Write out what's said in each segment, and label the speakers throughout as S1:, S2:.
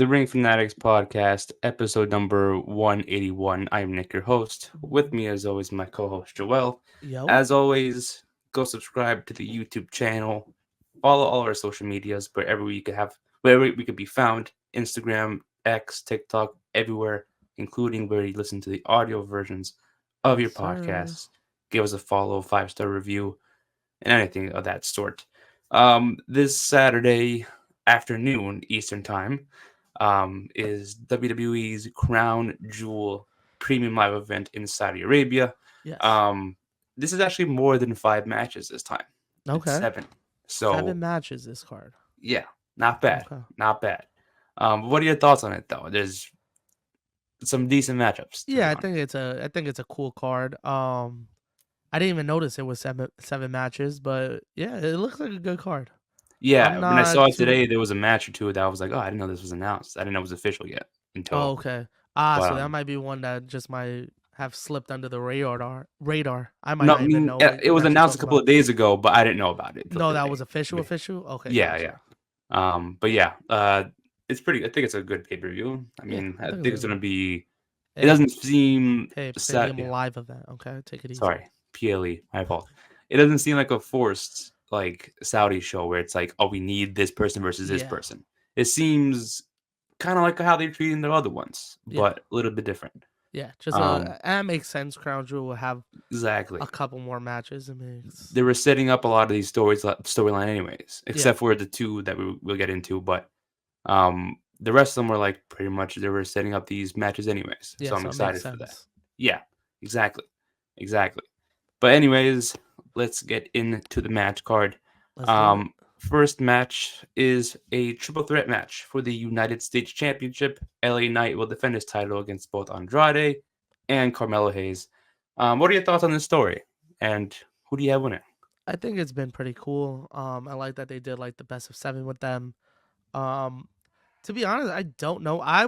S1: the Ring Fanatics podcast, episode number 181. I'm Nick, your host. With me, as always, my co host, Joel.
S2: Yo.
S1: As always, go subscribe to the YouTube channel, follow all our social medias wherever we could be found Instagram, X, TikTok, everywhere, including where you listen to the audio versions of
S2: Yes,
S1: your
S2: sir.
S1: podcasts. Give us a follow, 5-star review, and anything of that sort. This Saturday afternoon, Eastern Time, is WWE's Crown Jewel Premium Live event in Saudi Arabia.
S2: Yes.
S1: Um, this is actually more than 5 matches this time. It's
S2: Okay.
S1: 7. So,
S2: 7 matches this card.
S1: yeah, not bad.
S2: Okay.
S1: Not bad. What are your thoughts on it, though? There's some decent matchups, to be
S2: Yeah, I
S1: honest.
S2: think it's a cool card. I didn't even notice it was seven matches, but yeah, it looks like a good card. I'm
S1: Yeah, when I saw
S2: not
S1: it
S2: too.
S1: today, there was a match or two that I was like, oh, I didn't know this was announced. I didn't know it was official yet
S2: Oh,
S1: until,
S2: okay.
S1: but
S2: So that might be one that just might have slipped under the radar. Radar. I might
S1: no, I
S2: not even
S1: mean,
S2: know what
S1: it was
S2: that you're
S1: announced a
S2: talking
S1: couple
S2: about.
S1: of days ago, but I didn't know about it till
S2: No, that
S1: today.
S2: was official.
S1: But
S2: Official. Okay,
S1: yeah, yeah.
S2: gotcha.
S1: But yeah, it's pretty. I think it's a good pay per view. I
S2: Yeah,
S1: mean,
S2: I
S1: I
S2: think
S1: think
S2: it's a
S1: it's
S2: good
S1: gonna
S2: one.
S1: be. It
S2: Hey,
S1: doesn't seem
S2: hey,
S1: set.
S2: premium
S1: Yeah,
S2: live event. Okay, take it easy.
S1: sorry, PLE. My fault. It doesn't seem like a forced like Saudi show where it's like, oh, we need this person versus this
S2: Yeah,
S1: person. It seems kind of like how they're treating their other ones,
S2: yeah.
S1: but a little bit different.
S2: Yeah, just
S1: Um,
S2: that makes sense. Crown Jewel will have
S1: exactly.
S2: a couple more matches. It makes
S1: They were setting up a lot of these storyline anyways,
S2: yeah,
S1: except for the two that we'll get into. But the rest of them were like pretty much they were setting up these matches anyways.
S2: yeah.
S1: So I'm
S2: So it makes
S1: excited for that.
S2: sense.
S1: Yeah, exactly, exactly. But anyways, let's get into the match card.
S2: Let's do it.
S1: First match is a triple threat match for the United States Championship. LA Knight will defend his title against both Andrade and Carmelo Hayes. What are your thoughts on this story? And who do you have winning?
S2: I think it's been pretty cool. I like that they did like the best of seven with them. Um, to be honest, I don't know. I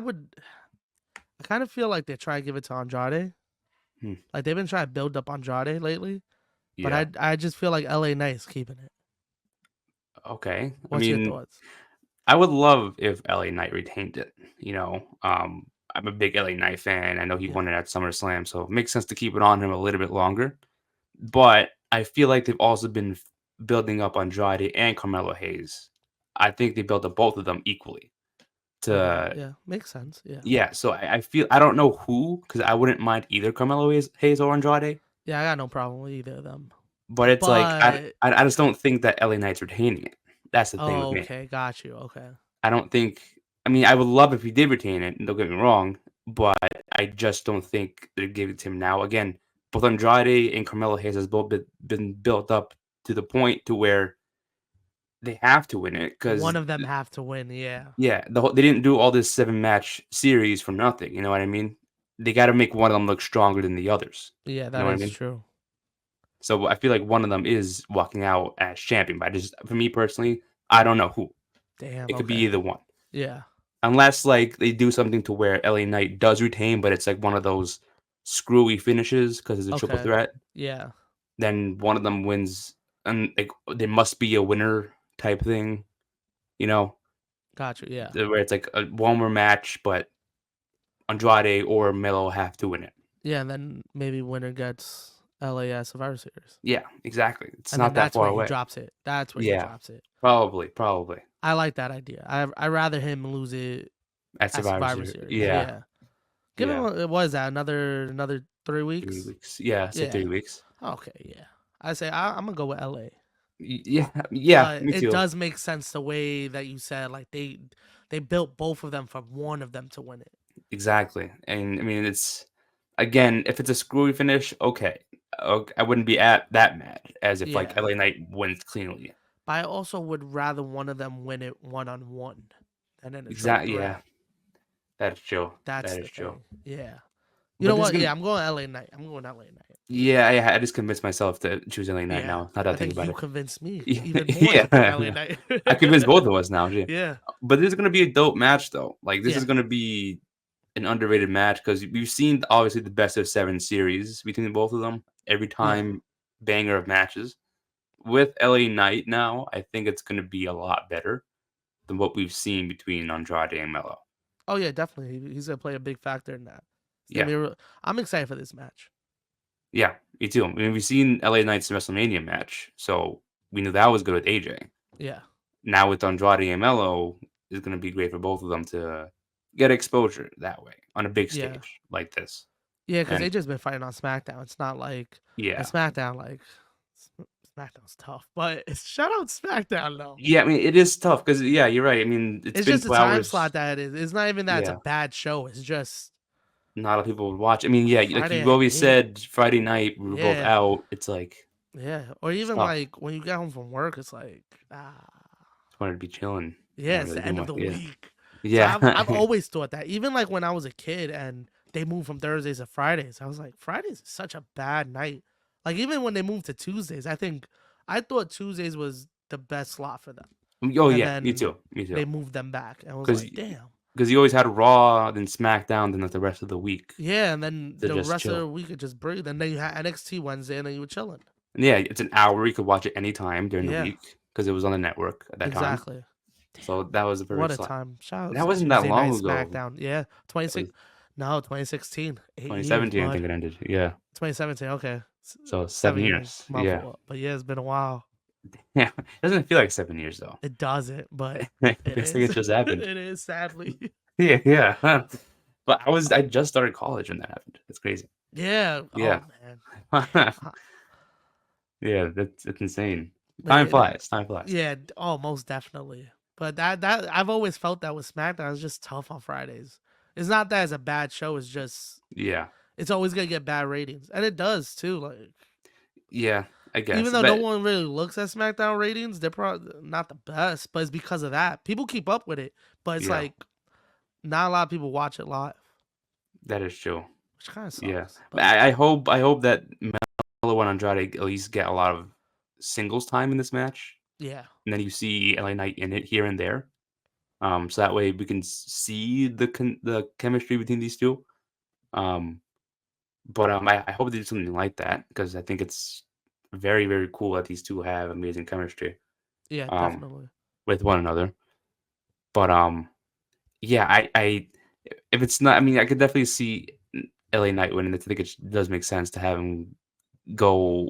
S2: kind of feel like they try to give it to Andrade.
S1: Hmm.
S2: Like they've been trying to build up Andrade lately, but
S1: Yeah.
S2: I just feel like LA Knight's keeping it.
S1: Okay. I
S2: What's your
S1: mean,
S2: thoughts?
S1: I would love if LA Knight retained it. I'm a big LA Knight fan. I know he
S2: Yeah,
S1: won it at SummerSlam, so it makes sense to keep it on him a little bit longer. But I feel like they've also been building up Andrade and Carmelo Hayes. I think they built up both of them equally.
S2: okay,
S1: To
S2: yeah, makes sense. Yeah,
S1: yeah, so I feel I don't know who because I wouldn't mind either Carmelo Hayes or Andrade,
S2: yeah, I got no problem with either of them.
S1: but it's like
S2: But
S1: I just don't think that LA Knight's retaining it. That's the thing with
S2: oh,
S1: me.
S2: okay, got you. Okay.
S1: I don't think. I mean, I would love if he did retain it. Don't get me wrong, but I just don't think they're giving it to him now. Again, both Andrade and Carmelo Hayes has both been built up to the point to where they have to win it because
S2: One of them have to win. Yeah.
S1: yeah, they didn't do all this 7 match series for nothing. You know what I mean? They got to make one of them look stronger than the others.
S2: Yeah,
S1: You know
S2: that
S1: what I
S2: is
S1: mean?
S2: true.
S1: So I feel like one of them is walking out as champion. But for me personally, I don't know who.
S2: Damn.
S1: It could be
S2: Okay.
S1: either one.
S2: Yeah.
S1: Unless like they do something to where LA Knight does retain, but it's like one of those screwy finishes because it's a triple
S2: Okay.
S1: threat,
S2: Yeah.
S1: then one of them wins, and like there must be a winner type thing, you know,
S2: Got you. Yeah.
S1: where it's like a one more match, but Andrade or Melo have to win it.
S2: Yeah. And then maybe winner gets LAS Survivor Series,
S1: Yeah, exactly. It's
S2: and then
S1: not that
S2: that's
S1: far
S2: where he
S1: away.
S2: drops it. That's where he
S1: Yeah,
S2: drops it.
S1: probably
S2: I like that idea. I rather him lose it
S1: at
S2: at
S1: Survivor
S2: Survivor
S1: Series.
S2: Series.
S1: Yeah,
S2: Yeah. Give him
S1: yeah,
S2: what is that? Another 3 weeks.
S1: 3 weeks. Yeah, say
S2: Yeah.
S1: 3 weeks.
S2: Okay. Yeah. I say I'm gonna go with LA.
S1: Yeah, yeah,
S2: But
S1: me
S2: it
S1: too.
S2: does make sense the way that you said. Like they built both of them for one of them to win it.
S1: Exactly. And I mean, it's again, if it's a screwy finish, okay. Okay, I wouldn't be at that mad as if like
S2: Yeah.
S1: LA Knight wins cleanly.
S2: But I also would rather one of them win it 1-on-1 than in a triple
S1: Exactly. Yeah,
S2: threat.
S1: that is true.
S2: That's
S1: That
S2: the
S1: is true.
S2: thing. Yeah. You
S1: But
S2: know
S1: this is
S2: what?
S1: gonna.
S2: Yeah, I'm going LA Knight. I'm going LA Knight.
S1: Yeah, I just convinced myself to choose LA Knight
S2: Yeah.
S1: now. Now that I
S2: I
S1: think
S2: think
S1: about
S2: you
S1: it.
S2: convinced me even more to pick LA
S1: Yeah,
S2: Knight.
S1: I convinced both of us now. Gee.
S2: Yeah.
S1: But this is gonna be a dope match though. Like this is
S2: Yeah.
S1: gonna be an underrated match because we've seen obviously the best of 7 series between the both of them. Every
S2: Yeah.
S1: time banger of matches. With LA Knight now, I think it's going to be a lot better than what we've seen between Andrade and Melo.
S2: Oh yeah, definitely. He's gonna play a big factor in that. It's gonna
S1: Yeah,
S2: be. I'm excited for this match.
S1: yeah, me too. I mean, we've seen LA Knight's WrestleMania match, so we knew that was good with AJ.
S2: Yeah,
S1: Now with Andrade and Melo, it's going to be great for both of them to get exposure that way on a big
S2: yeah,
S1: stage like this.
S2: yeah. Because
S1: And
S2: they just been fighting on SmackDown. It's not like and
S1: yeah,
S2: SmackDown like SmackDown's tough, but it's shout out SmackDown though.
S1: yeah, I mean, it is tough because, yeah, you're right. I mean, it's
S2: It's
S1: been
S2: just the
S1: 2
S2: time
S1: hours.
S2: slot that it is. It's not even that it's a
S1: Yeah,
S2: bad show. It's just
S1: not a lot of people would watch. I mean, yeah, like
S2: Friday
S1: you've
S2: at
S1: always
S2: 8.
S1: said, Friday night, we were both
S2: Yeah,
S1: out. It's like,
S2: yeah. Or
S1: it's
S2: even
S1: tough.
S2: like when you get home from work, it's like
S1: Just wanted to be chilling.
S2: yeah,
S1: Not
S2: it's
S1: really
S2: the
S1: doing
S2: end of
S1: much.
S2: the
S1: Yeah.
S2: week. So
S1: Yeah.
S2: I've always thought that. Even like when I was a kid and they moved from Thursdays to Fridays, I was like, Fridays is such a bad night. Like even when they moved to Tuesdays, I thought Tuesdays was the best slot for them.
S1: Oh,
S2: And
S1: yeah, me
S2: then
S1: too. Me too.
S2: they moved them back. And I was
S1: Because
S2: like, damn.
S1: you always had Raw, then SmackDown, then like the rest of the week
S2: Yeah, and then
S1: to
S2: the
S1: just
S2: rest of the
S1: chill.
S2: week could just breathe. And then you had NXT Wednesday and then you were chilling.
S1: And yeah, it's an hour. You could watch it anytime during the
S2: Yeah,
S1: week because it was on the network at that time.
S2: exactly.
S1: So that was a
S2: What
S1: perfect
S2: a
S1: slot.
S2: time. Shout out
S1: That
S2: to
S1: wasn't that
S2: Tuesday
S1: long
S2: Night
S1: ago.
S2: SmackDown. Yeah.
S1: That was
S2: 2016. 8 years,
S1: 2017, I
S2: bud.
S1: think it ended. Yeah.
S2: 2017. Okay.
S1: So
S2: 7 years.
S1: 7 years.
S2: My
S1: Yeah.
S2: fault. But yeah, it's been a while.
S1: Yeah. It doesn't feel like 7 years though.
S2: It doesn't, but
S1: It
S2: it
S1: feels like it
S2: is.
S1: just happened.
S2: It is, sadly.
S1: Yeah, yeah. But I just started college when that happened. That's crazy.
S2: Yeah.
S1: Yeah.
S2: Oh man. Uh,
S1: Yeah, that's insane.
S2: But
S1: Time flies. Time flies.
S2: yeah. Oh, most definitely. But that I've always felt that with SmackDown. It's just tough on Fridays. It's not that it's a bad show. It's just
S1: Yeah.
S2: it's always gonna get bad ratings, and it does too. Like
S1: Yeah, I guess.
S2: even though no
S1: But
S2: one really looks at SmackDown ratings, they're probably not the best. But it's because of that. People keep up with it, but it's
S1: yeah,
S2: like not a lot of people watch it live,
S1: that is true.
S2: which kind of
S1: Yeah.
S2: sucks.
S1: But
S2: But
S1: I hope that Melo and Andrade at least get a lot of singles time in this match,
S2: yeah,
S1: and then you see LA Knight in it here and there. So that way we can see the chemistry between these two. Um, but I hope they do something like that because I think it's very very cool that these two have amazing chemistry
S2: yeah,
S1: um
S2: definitely.
S1: with one another. But yeah, I if it's not, I mean, I could definitely see LA Knight winning. I think it does make sense to have him go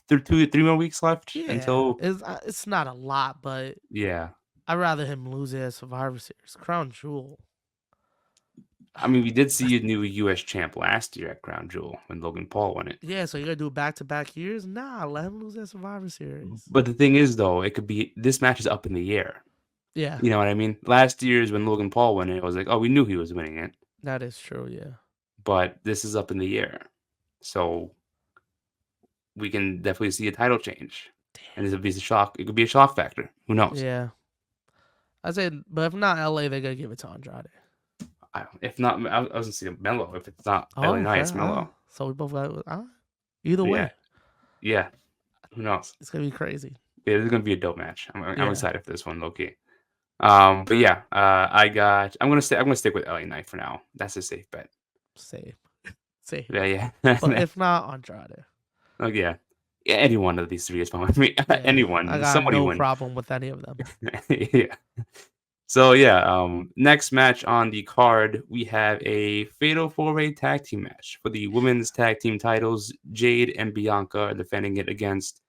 S1: through 3 more weeks left
S2: Yeah,
S1: until
S2: it's not a lot, but
S1: yeah.
S2: I'd rather him lose it at Survivor Series. Crown Jewel.
S1: I mean, we did see a new US champ last year at Crown Jewel when Logan Paul won it.
S2: Yeah, so you gotta do back to back years? Nah, let him lose that Survivor Series.
S1: But the thing is, though, it could be this match is up in the air.
S2: Yeah,
S1: You know what I mean? Last year's when Logan Paul won it, it was like, oh, we knew he was winning it,
S2: that is true. Yeah.
S1: but this is up in the air, so we can definitely see a title change, and this would be a shock. It could be a shock factor. Who knows?
S2: Yeah. I said, but if not LA, they're gonna give it to Andrade.
S1: If not, I was gonna say Melo. If it's not LA
S2: Oh,
S1: Knight,
S2: okay.
S1: it's Melo.
S2: So we both got either
S1: Yeah,
S2: way.
S1: yeah. Who knows?
S2: It's gonna be crazy.
S1: Yeah, this is gonna be a dope match. I'm
S2: Yeah.
S1: excited for this one, low key. But yeah, I'm gonna stick with LA Knight for now. That's a safe bet.
S2: Safe. Safe.
S1: Yeah,
S2: But
S1: yeah.
S2: if not, Andrade.
S1: Oh yeah. Yeah, any one of these three is fine with me.
S2: Yeah. I
S1: Anyone,
S2: got
S1: somebody
S2: no
S1: win.
S2: problem with any of them.
S1: Yeah. So yeah, next match on the card, we have a fatal four-way tag team match for the women's tag team titles. Jade and Bianca are defending it against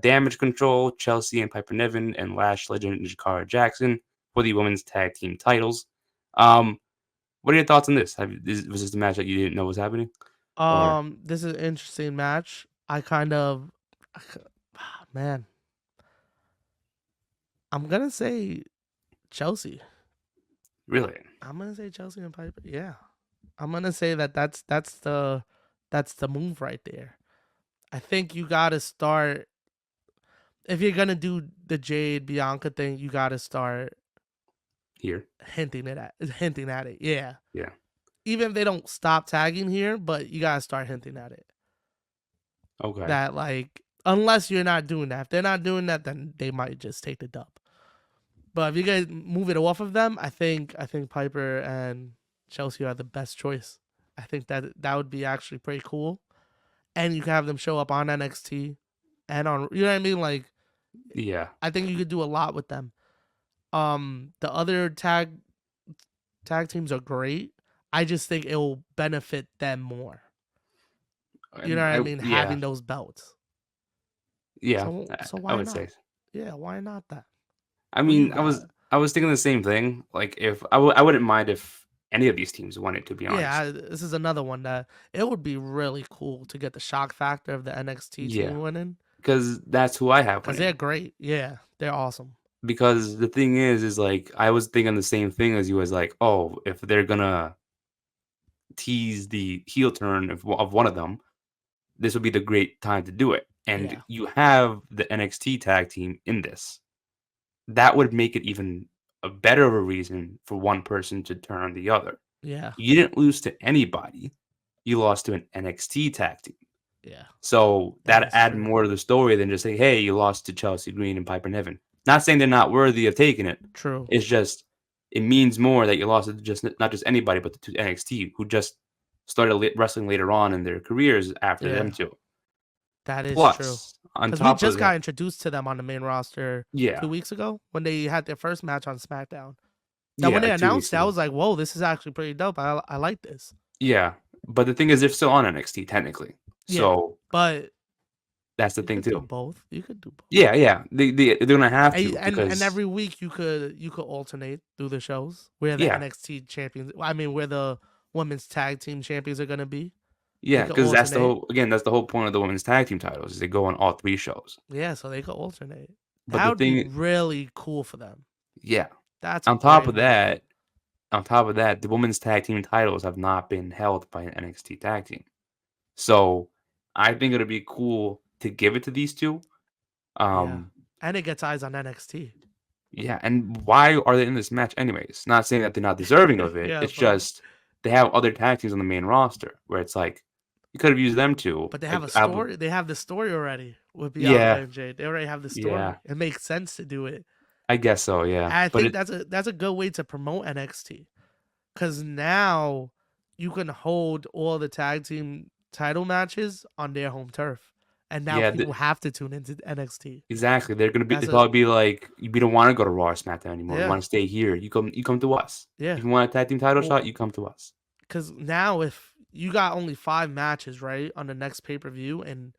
S1: Damage Control, Chelsea and Piper Niven, and Lash Legend and Jakara Jackson for the women's tag team titles. Um, what are your thoughts on this? Was this the match that you didn't know was happening, or
S2: This is an interesting match. Man, I'm gonna say Chelsea.
S1: really?
S2: I'm gonna say Chelsea and Piper. Yeah, I'm gonna say that's the move right there. I think you gotta start if you're gonna do the Jade Bianca thing. You gotta start
S1: Here?
S2: hinting at it. Yeah,
S1: Yeah.
S2: even if they don't stop tagging here, but you gotta start hinting at it.
S1: Okay.
S2: That like unless you're not doing that, if they're not doing that, then they might just take the dub. But if you guys move it off of them, I think Piper and Chelsea are the best choice. I think that would be actually pretty cool, and you can have them show up on NXT and on you know what I mean. Like
S1: Yeah.
S2: I think you could do a lot with them. The other tag tag teams are great. I just think it will benefit them more. You know what I mean?
S1: Yeah,
S2: Having those belts.
S1: yeah,
S2: So
S1: I
S2: why
S1: would
S2: not?
S1: say.
S2: Yeah, why not that?
S1: I
S2: Who you
S1: mean,
S2: got?
S1: I was thinking the same thing. Like, if I wouldn't mind if any of these teams won it, to be
S2: Yeah,
S1: honest.
S2: this is another one that it would be really cool to get the shock factor of the NXT
S1: Yeah,
S2: team winning
S1: because that's who I have
S2: because they're
S1: winning.
S2: great. Yeah, they're awesome.
S1: Because the thing is like I was thinking the same thing as you. Was like, oh, if they're gonna tease the heel turn of one of them, this would be the great time to do it. And
S2: Yeah,
S1: you have the NXT tag team in this. That would make it even a better of a reason for one person to turn on the other.
S2: yeah,
S1: You didn't lose to anybody. You lost to an NXT tag team.
S2: yeah.
S1: So
S2: That
S1: that
S2: is
S1: add
S2: true.
S1: more to the story than just say, hey, you lost to Chelsea Green and Piper Niven. Not saying they're not worthy of taking it.
S2: True.
S1: It's just it means more that you lost to just not just anybody, but to NXT, who just started wrestling later on in their careers after them
S2: Yeah,
S1: too.
S2: that is true.
S1: Plus, on
S2: Because we
S1: top of
S2: just
S1: that,
S2: got introduced to them on the main roster
S1: yeah,
S2: 2 weeks ago when they had their first match on SmackDown. That
S1: yeah,
S2: when they
S1: like 2 weeks
S2: announced it, I
S1: ago,
S2: was like, "Whoa, this is actually pretty dope. I like this."
S1: yeah. But the thing is, they're still on NXT technically,
S2: Yeah,
S1: so
S2: but
S1: that's the
S2: you
S1: thing
S2: could do
S1: too.
S2: both. You could do both.
S1: Yeah, yeah, they're gonna have
S2: And
S1: to
S2: and
S1: because
S2: every week you could alternate through the shows where the
S1: yeah,
S2: NXT champions. I mean, where the women's tag team champions are gonna be. They
S1: yeah,
S2: could
S1: because that's the
S2: alternate.
S1: whole again that's the whole point of the women's tag team titles is they go on all three shows.
S2: Yeah, so they could alternate.
S1: But
S2: That
S1: the
S2: would be
S1: thing,
S2: really cool for them.
S1: yeah,
S2: That's a
S1: on top
S2: great
S1: of
S2: move.
S1: that, on top of that, the women's tag team titles have not been held by an NXT tag team. So I think it'd be cool to give it to these two.
S2: Yeah,
S1: Um,
S2: and it gets eyes on NXT.
S1: yeah, and why are they in this match anyways? Not saying that they're not deserving of it.
S2: Yeah,
S1: It's
S2: but
S1: just they have other tag teams on the main roster where it's like you could have used them too.
S2: but they have
S1: Like,
S2: a story. They have the story already with Bianca
S1: yeah,
S2: and Jade. They already have the
S1: yeah,
S2: story. It makes sense to do it.
S1: I guess so. Yeah,
S2: And I
S1: but
S2: think that's a good way to promote NXT because now you can hold all the tag team title matches on their home turf, and now
S1: yeah,
S2: people have to tune into NXT.
S1: exactly. They're gonna be.
S2: That's
S1: They'll
S2: a
S1: probably be like, we don't want to go to Raw or SmackDown anymore. We
S2: yeah,
S1: want to stay here. You come to us.
S2: yeah.
S1: If you want a tag team title
S2: Well,
S1: shot, you come to us.
S2: because now if you got only 5 matches right on the next pay per view, and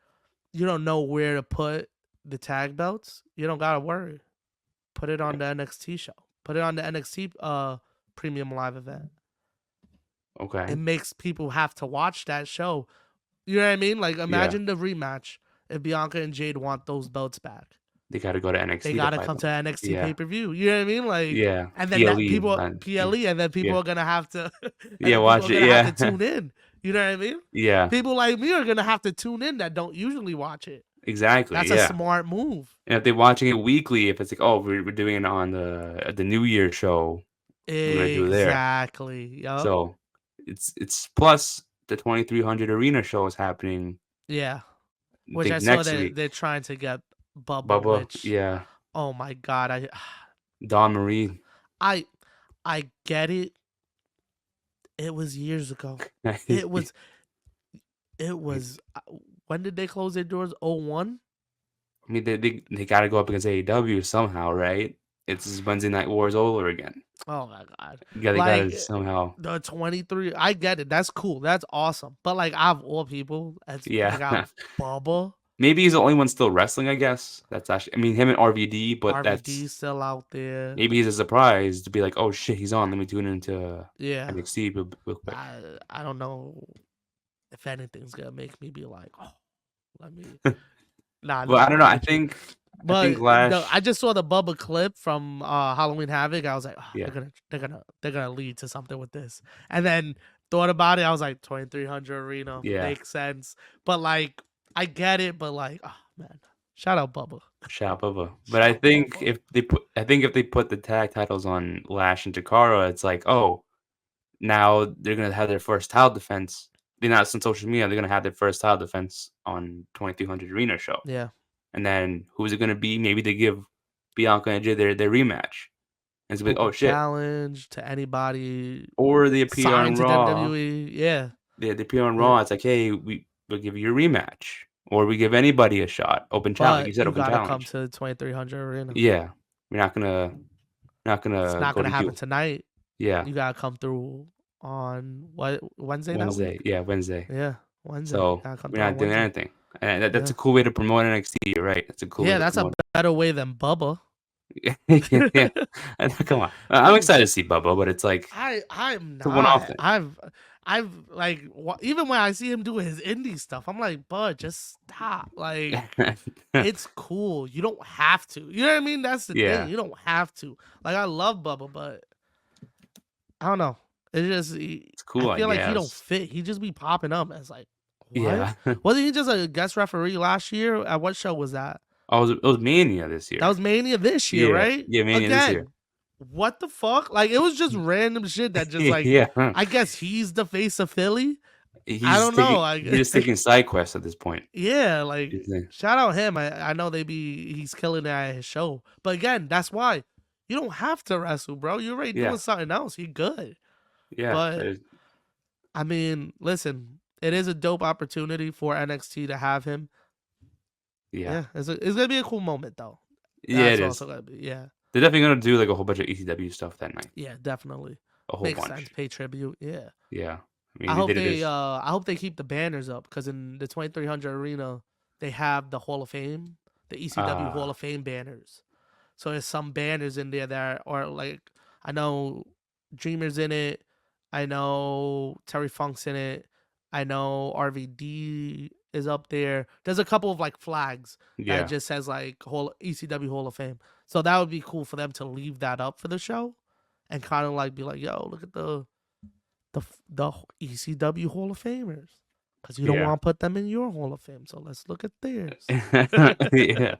S2: you don't know where to put the tag belts, you don't gotta worry. Put it
S1: Yeah.
S2: on the NXT show. Put it on the NXT premium live event. It
S1: Okay.
S2: makes people have to watch that show. You know what I mean? Like
S1: Yeah.
S2: imagine the rematch if Bianca and Jade want those belts back.
S1: They got to go to
S2: They
S1: NXT to
S2: gotta
S1: fight
S2: come
S1: them.
S2: to NXT pay
S1: Yeah.
S2: per view. You know what I mean? Like,
S1: Yeah.
S2: and then that
S1: PLE.
S2: people
S1: Yeah.
S2: PLE, and then people
S1: Yeah.
S2: are gonna have to, and
S1: Yeah.
S2: then people
S1: Watch
S2: are
S1: it.
S2: gonna have to
S1: Yeah.
S2: tune in. You know what I mean?
S1: Yeah.
S2: People like me are gonna have to tune in that don't usually watch it.
S1: Exactly.
S2: That's a
S1: Yeah.
S2: smart move.
S1: And if they're watching it weekly, if it's like, oh, we're doing it on the New Year show, we're gonna do it there.
S2: Exactly. Yup.
S1: So it's plus the 2300 arena show is happening.
S2: Yeah.
S1: I
S2: Which I
S1: think
S2: saw
S1: next
S2: that
S1: week.
S2: they're trying to get Bubba,
S1: Bubba.
S2: which
S1: Yeah.
S2: oh my god,
S1: Don Marie.
S2: I I get it. It was years ago. It was it was when did they close their doors? 01?
S1: I mean, they got to go up against AEW somehow, right? It's Wednesday Night Wars all over again.
S2: Oh my god.
S1: Yeah, they got
S2: Like
S1: to somehow.
S2: the 23, I get it. That's cool. That's awesome. But like out of all people, that's
S1: Yeah,
S2: bring out Bubba.
S1: maybe he's the only one still wrestling. I guess that's actually. I mean, him and RVD, but
S2: RVD
S1: that's
S2: still out there.
S1: maybe he's a surprise to be like, oh shit, he's on. Let me tune into
S2: Yeah.
S1: NXT real quick.
S2: I don't know if anything's gonna make me be like, oh, let me. Nah,
S1: Well,
S2: no
S1: I don't know.
S2: lie with you.
S1: I think
S2: But I
S1: Lash.
S2: just saw the Bubba clip from Halloween Havoc. I was like, oh,
S1: Yeah,
S2: they're gonna lead to something with this. And then thought about it. I was like, 2300 Arena
S1: yeah.
S2: makes sense. But like, I get it. But like, oh man, shout out Bubba.
S1: Shout over. But
S2: Shout Bubba.
S1: I think if they put the tag titles on Lash and Takara, it's like, oh, now they're gonna have their first title defense. They're not on social media. They're gonna have their first title defense on 2200 Arena show.
S2: Yeah.
S1: And then who's it gonna be? Maybe they give Bianca and Jay their rematch. And it's gonna be, oh
S2: Open
S1: shit.
S2: challenge to anybody
S1: Or they appear on
S2: signed to
S1: Raw.
S2: WWE. Yeah.
S1: They appear on
S2: Yeah.
S1: Raw. It's like, hey, we'll give you a rematch. Or we give anybody a shot. Open challenge. Like you
S2: But
S1: said,
S2: you
S1: open
S2: gotta come
S1: challenge.
S2: to 2300 Arena.
S1: Yeah. We're not
S2: It's
S1: gonna
S2: not
S1: go
S2: gonna
S1: to
S2: happen
S1: you.
S2: tonight.
S1: Yeah,
S2: You gotta come through on what Wednesday that
S1: Wednesday.
S2: week?
S1: Yeah, Wednesday.
S2: Yeah, Wednesday.
S1: So
S2: Gotta come
S1: we're
S2: through on
S1: not doing
S2: Wednesday.
S1: anything, and that's
S2: Yeah.
S1: a cool way to promote NXT. You're right. That's a cool way
S2: Yeah,
S1: to
S2: that's a
S1: promote.
S2: better way than Bubba.
S1: Yeah, yeah. Come on, I'm excited to see Bubba, but it's like
S2: I'm
S1: it's a one-off
S2: not.
S1: thing.
S2: I've like even when I see him doing his indie stuff, I'm like, bud, just stop. Like it's cool. You don't have to. You know what I mean? That's the thing.
S1: Yeah,
S2: You don't have to. Like I love Bubba, but I don't know. It's just
S1: it's
S2: I
S1: cool, I
S2: feel like he don't
S1: guess.
S2: fit. He just be popping up as like what?
S1: Yeah.
S2: Wasn't he just a guest referee last year? At what show was that?
S1: It was Mania this
S2: That
S1: year.
S2: was Mania this year,
S1: Yeah,
S2: right?
S1: yeah, Mania this year.
S2: Again, what the fuck? Like it was just random shit that just like
S1: Yeah,
S2: I guess he's the face of Philly. I
S1: he's
S2: don't know.
S1: taking
S2: Like
S1: he's just taking side quests at this point.
S2: yeah, like
S1: He's like,
S2: shout out him. I know he's killing it at his show. But again, that's why you don't have to wrestle, bro. You're already
S1: yeah,
S2: doing something else. You're good.
S1: yeah,
S2: But I mean, listen, it is a dope opportunity for NXT to have him.
S1: yeah,
S2: Yeah, it's gonna be a cool moment though.
S1: yeah.
S2: That's
S1: It
S2: also
S1: is.
S2: gonna be yeah.
S1: They're definitely gonna do like a whole bunch of ECW stuff that night.
S2: Yeah, definitely.
S1: A whole
S2: Makes sense.
S1: bunch.
S2: Pay tribute. Yeah.
S1: Yeah. I mean, they did it as
S2: I hope they keep the banners up because in the 2300 arena they have the Hall of Fame, the ECW Hall
S1: uh
S2: of Fame banners. So there's some banners in there that are like I know Dreamer's in it, I know Terry Funk's in it, I know RVD is up there. There's a couple of like flags that
S1: yeah.
S2: just says like Hall ECW Hall of Fame. So that would be cool for them to leave that up for the show and kind of like be like, yo, look at the ECW Hall of Famers because you don't
S1: Yeah.
S2: want to put them in your Hall of Fame. So let's look at theirs.
S1: Yeah.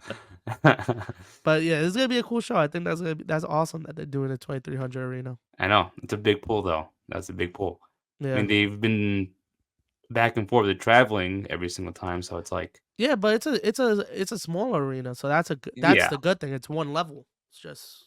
S2: But yeah, it's gonna be a cool show. I think that's awesome that they're doing a 2300 arena.
S1: I know. It's a big pull though. That's a big pull. I
S2: Yeah,
S1: mean, they've been back and forth. They're traveling every single time, so it's like,
S2: yeah, but it's a small arena, so that's
S1: yeah.
S2: the good thing. It's one level. It's just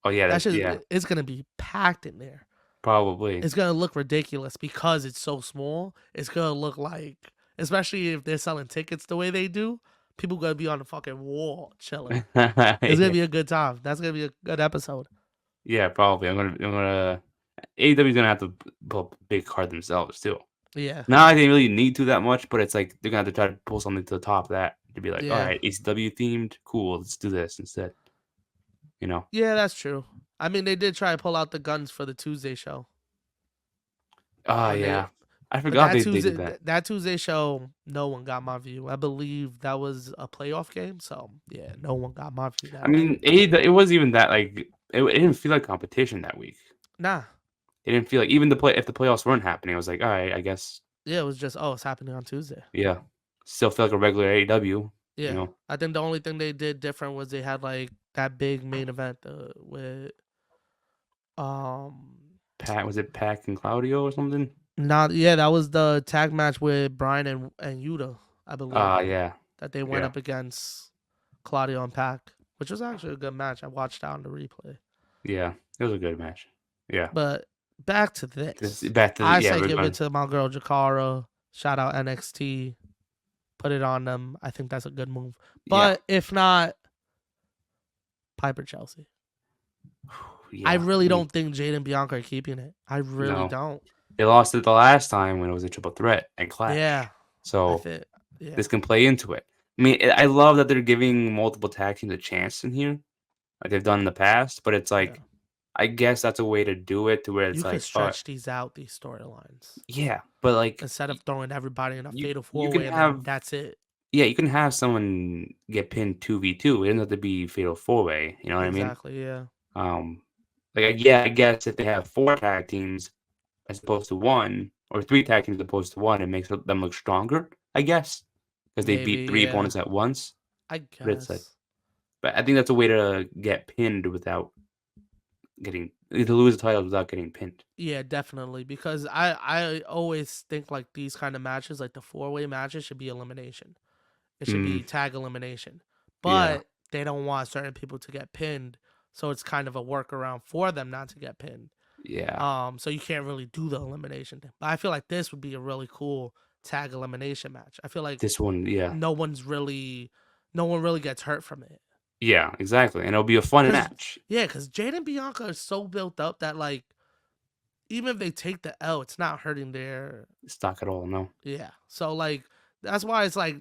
S1: Oh yeah,
S2: that's just
S1: yeah,
S2: it's gonna be packed in there.
S1: probably.
S2: It's gonna look ridiculous because it's so small. It's gonna look like, especially if they're selling tickets the way they do, people gonna be on the fucking wall chilling. It's gonna
S1: Yeah.
S2: be a good time. That's gonna be a good episode.
S1: Yeah, probably. AEW's gonna have to pull up a big card themselves too.
S2: Yeah,
S1: Not like they really need to that much, but it's like they're gonna have to try to pull something to the top of that to be like, all
S2: yeah,
S1: right, ACW themed, cool, let's do this instead. You know?
S2: yeah. That's true. I mean, they did try to pull out the guns for the Tuesday show
S1: Oh
S2: when they,
S1: yeah. I
S2: but
S1: forgot they did that.
S2: that Tuesday show, no one got my view. I believe that was a playoff game, so yeah, no one got my view
S1: I
S2: that
S1: mean,
S2: night.
S1: it wasn't even that like it didn't feel like competition that week.
S2: Nah,
S1: It didn't feel like even if the playoffs weren't happening, I was like, all right, I guess
S2: yeah, it was just it's happening on Tuesday.
S1: yeah. Still feel like a regular AEW, you
S2: Yeah,
S1: know.
S2: I think the only thing they did different was they had like that big main event with
S1: Pat was it Pac and Claudio or something?
S2: not yeah, that was the tag match with Brian and Yuta, I believe,
S1: Yeah.
S2: that they went
S1: Yeah.
S2: up against Claudio and Pac, which was actually a good match. I watched that on the replay.
S1: Yeah. It was a good match. Yeah.
S2: But back to this.
S1: Back to
S2: I
S1: yeah,
S2: say
S1: we're
S2: give
S1: going
S2: it to my girl Jakara. Shout out NXT. Put it on them. I think that's a good move.
S1: yeah.
S2: But if not, Piper Chelsea.
S1: Yeah.
S2: I really
S1: mean,
S2: don't think Jade and Bianca are keeping it. I really
S1: no.
S2: don't.
S1: They lost it the last time when it was a triple threat and Clash.
S2: Yeah. I
S1: So
S2: think yeah.
S1: this can play into it. I mean, I love that they're giving multiple tag teams a chance in here, like they've done in the past. But it's like,
S2: Yeah.
S1: I guess that's a way to do it to where it's
S2: You
S1: like,
S2: could stretch these storylines
S1: yeah, but like
S2: instead of throwing everybody in a fatal
S1: you
S2: four
S1: can
S2: way and then
S1: have
S2: that's it.
S1: yeah, you can have someone get pinned 2v2. It doesn't have to be fatal four way. You know what I mean?
S2: Exactly, yeah.
S1: I guess if they have four tag teams as opposed to one, or three tag teams as opposed to one, it makes them look stronger. I guess because they beat
S2: Maybe,
S1: three
S2: yeah.
S1: opponents at once.
S2: I
S1: But it's like,
S2: guess.
S1: but I think that's a way to get pinned without getting to lose the title without getting pinned.
S2: Yeah, definitely. Because I always think like these kind of matches, like the 4-way matches, should be elimination. It should be
S1: Mm,
S2: tag elimination.
S1: yeah,
S2: But they don't want certain people to get pinned, so it's kind of a workaround for them not to get pinned.
S1: yeah.
S2: So you can't really do the elimination thing. But I feel like this would be a really cool tag elimination match. I feel like
S1: This one, yeah,
S2: no one really gets hurt from it.
S1: yeah, exactly, and it'll be a fun match.
S2: Yeah, because Jade and Bianca are so built up that like even if they take the L, it's not hurting their
S1: stock at all. No,
S2: yeah. So like that's why it's like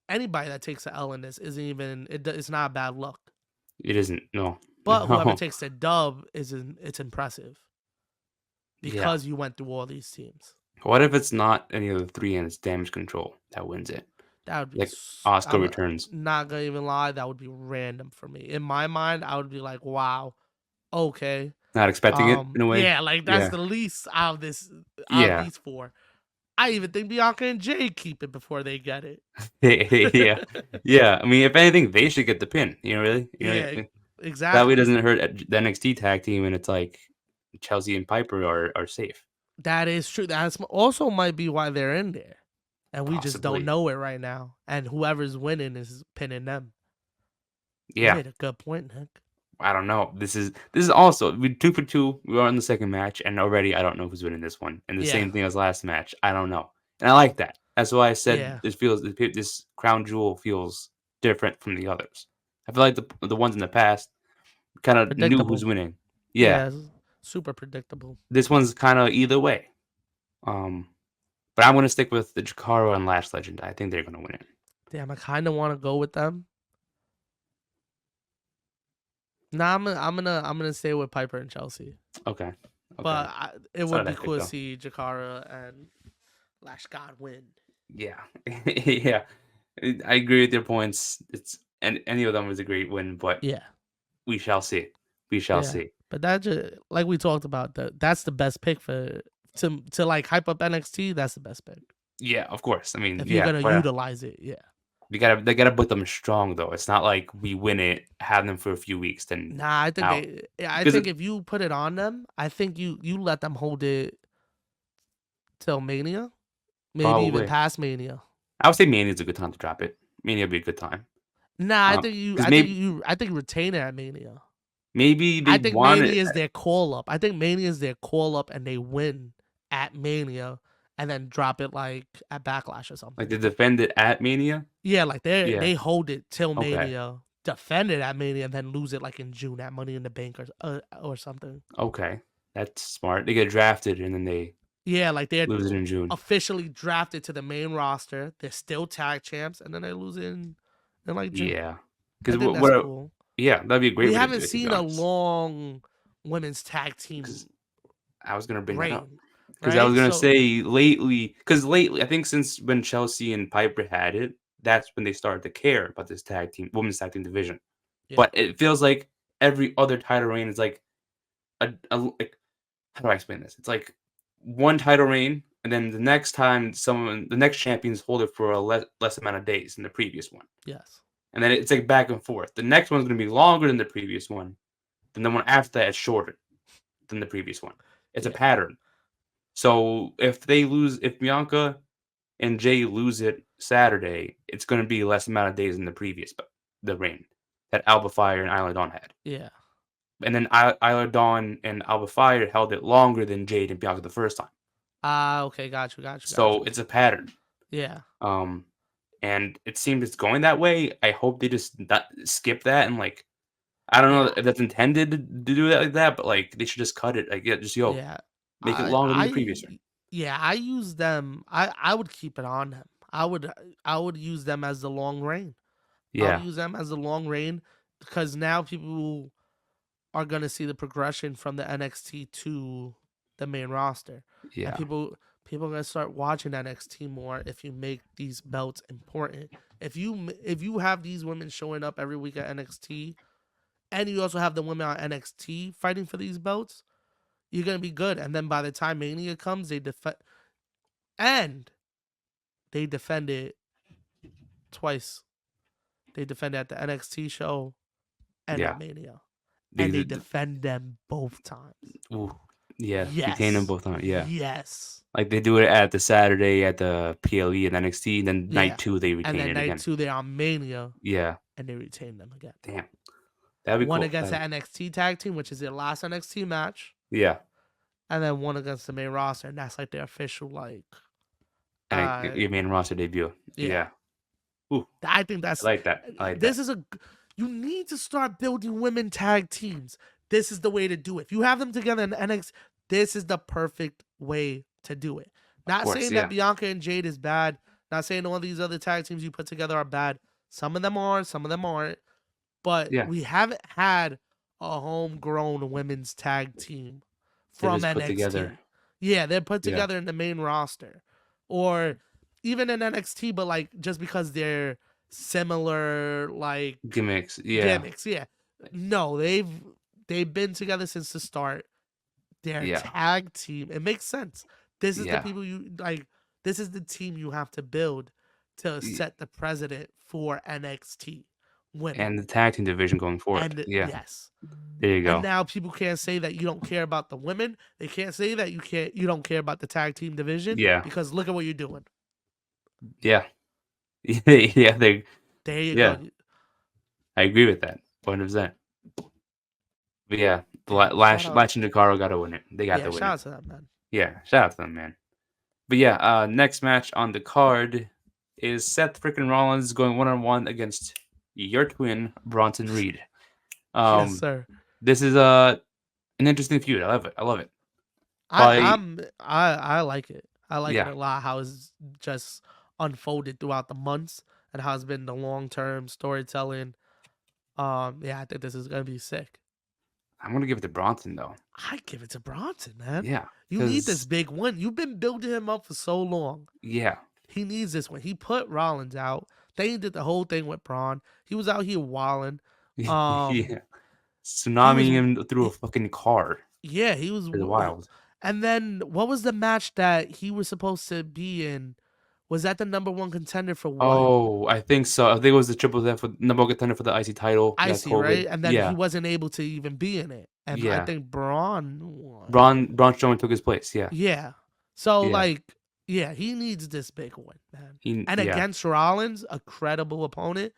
S2: anybody that takes the L in this isn't even it's not bad luck.
S1: it isn't. No,
S2: But whoever
S1: no.
S2: takes the dub it's impressive
S1: Yeah.
S2: because you went through all these teams.
S1: What if it's not any of the three and it's damage control that wins it?
S2: That would be.
S1: Like Oscar returns.
S2: Not gonna even lie. That would be random for me. In my mind, I would be like, "Wow, okay,
S1: Not expecting it in a way.
S2: yeah, like that's
S1: Yeah.
S2: the least out of this, out of
S1: Yeah.
S2: these four. I even think Bianca and Jay keep it before they get it.
S1: Yeah. Yeah. I mean, if anything, they should get the pin. You know, really. You know,
S2: Yeah,
S1: that way it
S2: exactly.
S1: doesn't hurt the NXT tag team, and it's like Chelsea and Piper are safe.
S2: That is true. That's also might be why they're in there, and we just don't
S1: Possibly.
S2: know it right now. And whoever's winning is pinning them. You
S1: Yeah.
S2: made a good point, Nick.
S1: I don't know. This is also we 2 for 2. We are in the second match, and already I don't know who's winning this one. And the
S2: Yeah,
S1: same thing as last match. I don't know, and I like that. That's why I said
S2: yeah,
S1: this crown jewel feels different from the others. I feel like the ones in the past kind of knew who's
S2: predictable.
S1: winning. Yeah,
S2: Yeah, super predictable.
S1: this one's kind of either way. Um, but I'm gonna stick with the Jakaro and Lash Legend. I think they're gonna win it.
S2: Damn, I kind of want to go with them. Nah, I'm gonna stay with Piper and Chelsea.
S1: Okay. Okay.
S2: But it
S1: It's not
S2: would
S1: a
S2: be
S1: bad pick
S2: cool to
S1: though.
S2: see Jakara and Lash God win.
S1: Yeah. Yeah. I agree with your points. It's and any of them is a great win, but
S2: Yeah,
S1: we shall see. We shall
S2: yeah.
S1: see.
S2: But that just like we talked about, that's the best pick for to like hype up NXT. That's the best pick
S1: Yeah, of course. I mean,
S2: if you're
S1: yeah,
S2: gonna
S1: but
S2: utilize it. Yeah.
S1: they gotta put them strong though. It's not like we win it, have them for a few weeks, then
S2: Nah, I think
S1: out.
S2: they. I
S1: Because
S2: think if you put it on them, I think you let them hold it till Mania, maybe even
S1: probably,
S2: past Mania.
S1: I would say Mania is a good time to drop it. Mania would be a good time.
S2: Nah,
S1: Because maybe
S2: I think retain it at Mania.
S1: they
S2: I think
S1: want it
S2: Mania is their call up. I think Mania is their call up, and they win at Mania, and then drop it like at Backlash or
S1: like
S2: something.
S1: to defend it at Mania.
S2: Yeah, like
S1: Yeah.
S2: they hold it till
S1: Okay.
S2: Mania, defend it at Mania, and then lose it like in June at Money in the Bank or something.
S1: Okay. That's smart. They get drafted and then they
S2: Yeah, like they're
S1: lose it in June.
S2: officially drafted to the main roster. They're still tag champs, and then they lose in like June.
S1: Yeah.
S2: I
S1: Because
S2: think that's cool.
S1: yeah, that'd be a great
S2: We
S1: way to do
S2: haven't
S1: it, to be
S2: seen a
S1: honest.
S2: long women's tag team
S1: Because I was gonna bring that up.
S2: reign,
S1: Because I was
S2: right?
S1: gonna
S2: So
S1: say lately, because lately, I think since when Chelsea and Piper had it, that's when they started to care about this women's tag team division.
S2: yeah,
S1: But it feels like every other title reign is like like how do I explain this? It's like one title reign, and then the next champions hold it for a less amount of days than the previous one,
S2: yes,
S1: and then it's like back and forth. The next one's gonna be longer than the previous one, then the one after that is shorter than the previous one. It's a
S2: yeah.
S1: pattern. So if Bianca and Jay lose it Saturday, it's going to be less amount of days than the reign that Alba Fire and Isla Dawn had.
S2: Yeah.
S1: And then Isla Dawn and Alba Fire held it longer than Jade and Bianca the first time.
S2: Ah, okay, got you.
S1: So it's a pattern.
S2: Yeah.
S1: Um, and it seems it's going that way. I hope they just skip that and like I don't know
S2: Yeah.
S1: if that's intended to do that like that, but like they should just cut it. Like just
S2: Yeah.
S1: make it longer than the previous one.
S2: Yeah, I use them. I would keep it on them. I would use them as the long reign. I would
S1: Yeah,
S2: use them as the long reign because now people are gonna see the progression from the NXT to the main roster, and
S1: yeah,
S2: people are gonna start watching NXT more if you make these belts important. If you have these women showing up every week at NXT, and you also have the women on NXT fighting for these belts, you're gonna be good. And then by the time Mania comes, and they defend it twice. They defend it at the NXT show and
S1: yeah.
S2: at Mania,
S1: The,
S2: and they
S1: the,
S2: defend them both times.
S1: Ooh, yeah, retain them
S2: Yes,
S1: both on. Yeah,
S2: yes,
S1: like they do it at the Saturday at the PLE and NXT, and then night
S2: yeah.
S1: two they
S2: And
S1: retain
S2: then
S1: it
S2: night
S1: again.
S2: two, they're on Mania,
S1: Yeah,
S2: and they retain them again.
S1: damn, that'd be
S2: One
S1: cool.
S2: against the NXT tag team, which is their last NXT match,
S1: Yeah,
S2: and then one against the main roster, and that's like their official like.
S1: and
S2: Uh,
S1: your main roster debut.
S2: yeah.
S1: Yeah, ooh,
S2: I think
S1: I
S2: that's
S1: like that. I like that.
S2: this is a you need to start building women tag teams. This is the way to do it. If you have them together in NXT, this is the perfect way to do it.
S1: Of
S2: Not
S1: course,
S2: saying that
S1: yeah,
S2: Bianca and Jade is bad. Not saying all these other tag teams you put together are bad. Some of them are, some of them aren't. But
S1: yeah.
S2: we haven't had a homegrown women's tag team
S1: That
S2: from
S1: is put together.
S2: NXT. Yeah, they're put
S1: Yeah,
S2: together in the main roster. Or even in NXT, but like just because they're similar like
S1: gimmicks. Yeah,
S2: gimmicks. Yeah. No, they've been together since the start. They're a
S1: yeah,
S2: tag team. It makes sense. This is the
S1: yeah.
S2: people you like. This is the team you have to build to
S1: Y-
S2: set the precedent for NXT women.
S1: And the tag team division going forward.
S2: And
S1: Yeah,
S2: yes,
S1: there you
S2: and
S1: go.
S2: now people can't say that you don't care about the women. They can't say that you don't care about the tag team division
S1: Yeah,
S2: because look at what you're doing.
S1: yeah, yeah. They,
S2: There you go.
S1: yeah. I agree with that, 100%. But yeah,
S2: Yeah, shout out.
S1: Lash and Dakaro got to win it. They got
S2: Yeah,
S1: to win
S2: shout
S1: it.
S2: out to that man.
S1: Yeah, shout out to them, man. But yeah, next match on the card is Seth freaking Rollins going 1-on-1 against your twin Bronson Reed.
S2: Yes,
S1: Um,
S2: sir.
S1: this is an interesting feud. I love it. I love it.
S2: I
S1: Probably,
S2: I'm I like it. I like it
S1: yeah.
S2: a lot. How it's just unfolded throughout the months and how it's been the long term storytelling. Yeah, I think this is gonna be sick.
S1: I'm gonna give it to Bronson though.
S2: I give it to Bronson, man.
S1: Yeah,
S2: You need this
S1: because
S2: big one. You've been building him up for so long.
S1: yeah,
S2: He needs this one. He put Rollins out. They did the whole thing with Braun. He was out here walling. Um,
S1: yeah,
S2: he was,
S1: tsunami him through a fucking car
S2: yeah, he was.
S1: for the wild.
S2: And then what was the match that he was supposed to be in? Was that the number one contender for what?
S1: Oh, I think so. I think it was the triple threat for number one contender for the IC title.
S2: I
S1: Got
S2: see, right?
S1: COVID.
S2: And then he
S1: Yeah,
S2: wasn't able to even be in it. And I
S1: yeah.
S2: think Braun won.
S1: Braun Strowman took his place. Yeah,
S2: Yeah. So
S1: yeah.
S2: like, yeah, he needs this big win, man. And
S1: Yeah.
S2: against Rollins, a credible opponent,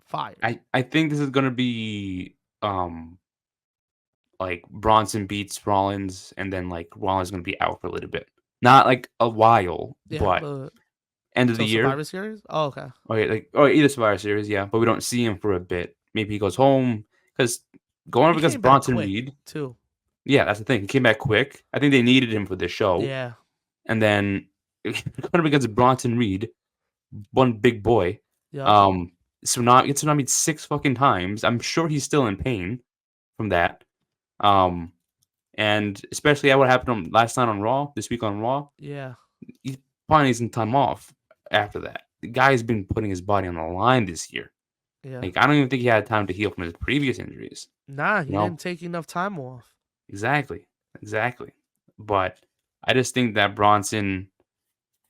S2: fire.
S1: I think this is gonna be like Bronson beats Rollins, and then like Rollins is gonna be out for a little bit. Not like a while,
S2: Yeah,
S1: but
S2: but
S1: end of the
S2: so
S1: year.
S2: Survivor Series? Oh, okay.
S1: Okay, like or either Survivor Series, yeah. But we don't see him for a bit. Maybe he goes home because going
S2: He
S1: up against
S2: came back
S1: Bronson
S2: quick
S1: Reed.
S2: too.
S1: Yeah, that's the thing. He came back quick. I think they needed him for this show,
S2: Yeah.
S1: and then going up against Bronson Reed, one big boy.
S2: Yep.
S1: Um, gets tsunamied 6 fucking times. I'm sure he's still in pain from that. Um, and especially at what happened last night on Raw, this week on Raw,
S2: Yeah.
S1: he probably needs some time off after that. The guy's been putting his body on the line this year.
S2: Yeah.
S1: Like, I don't even think he had time to heal from his previous injuries.
S2: Nah, he
S1: You know?
S2: didn't take enough time off.
S1: Exactly. Exactly. But I just think that Bronson's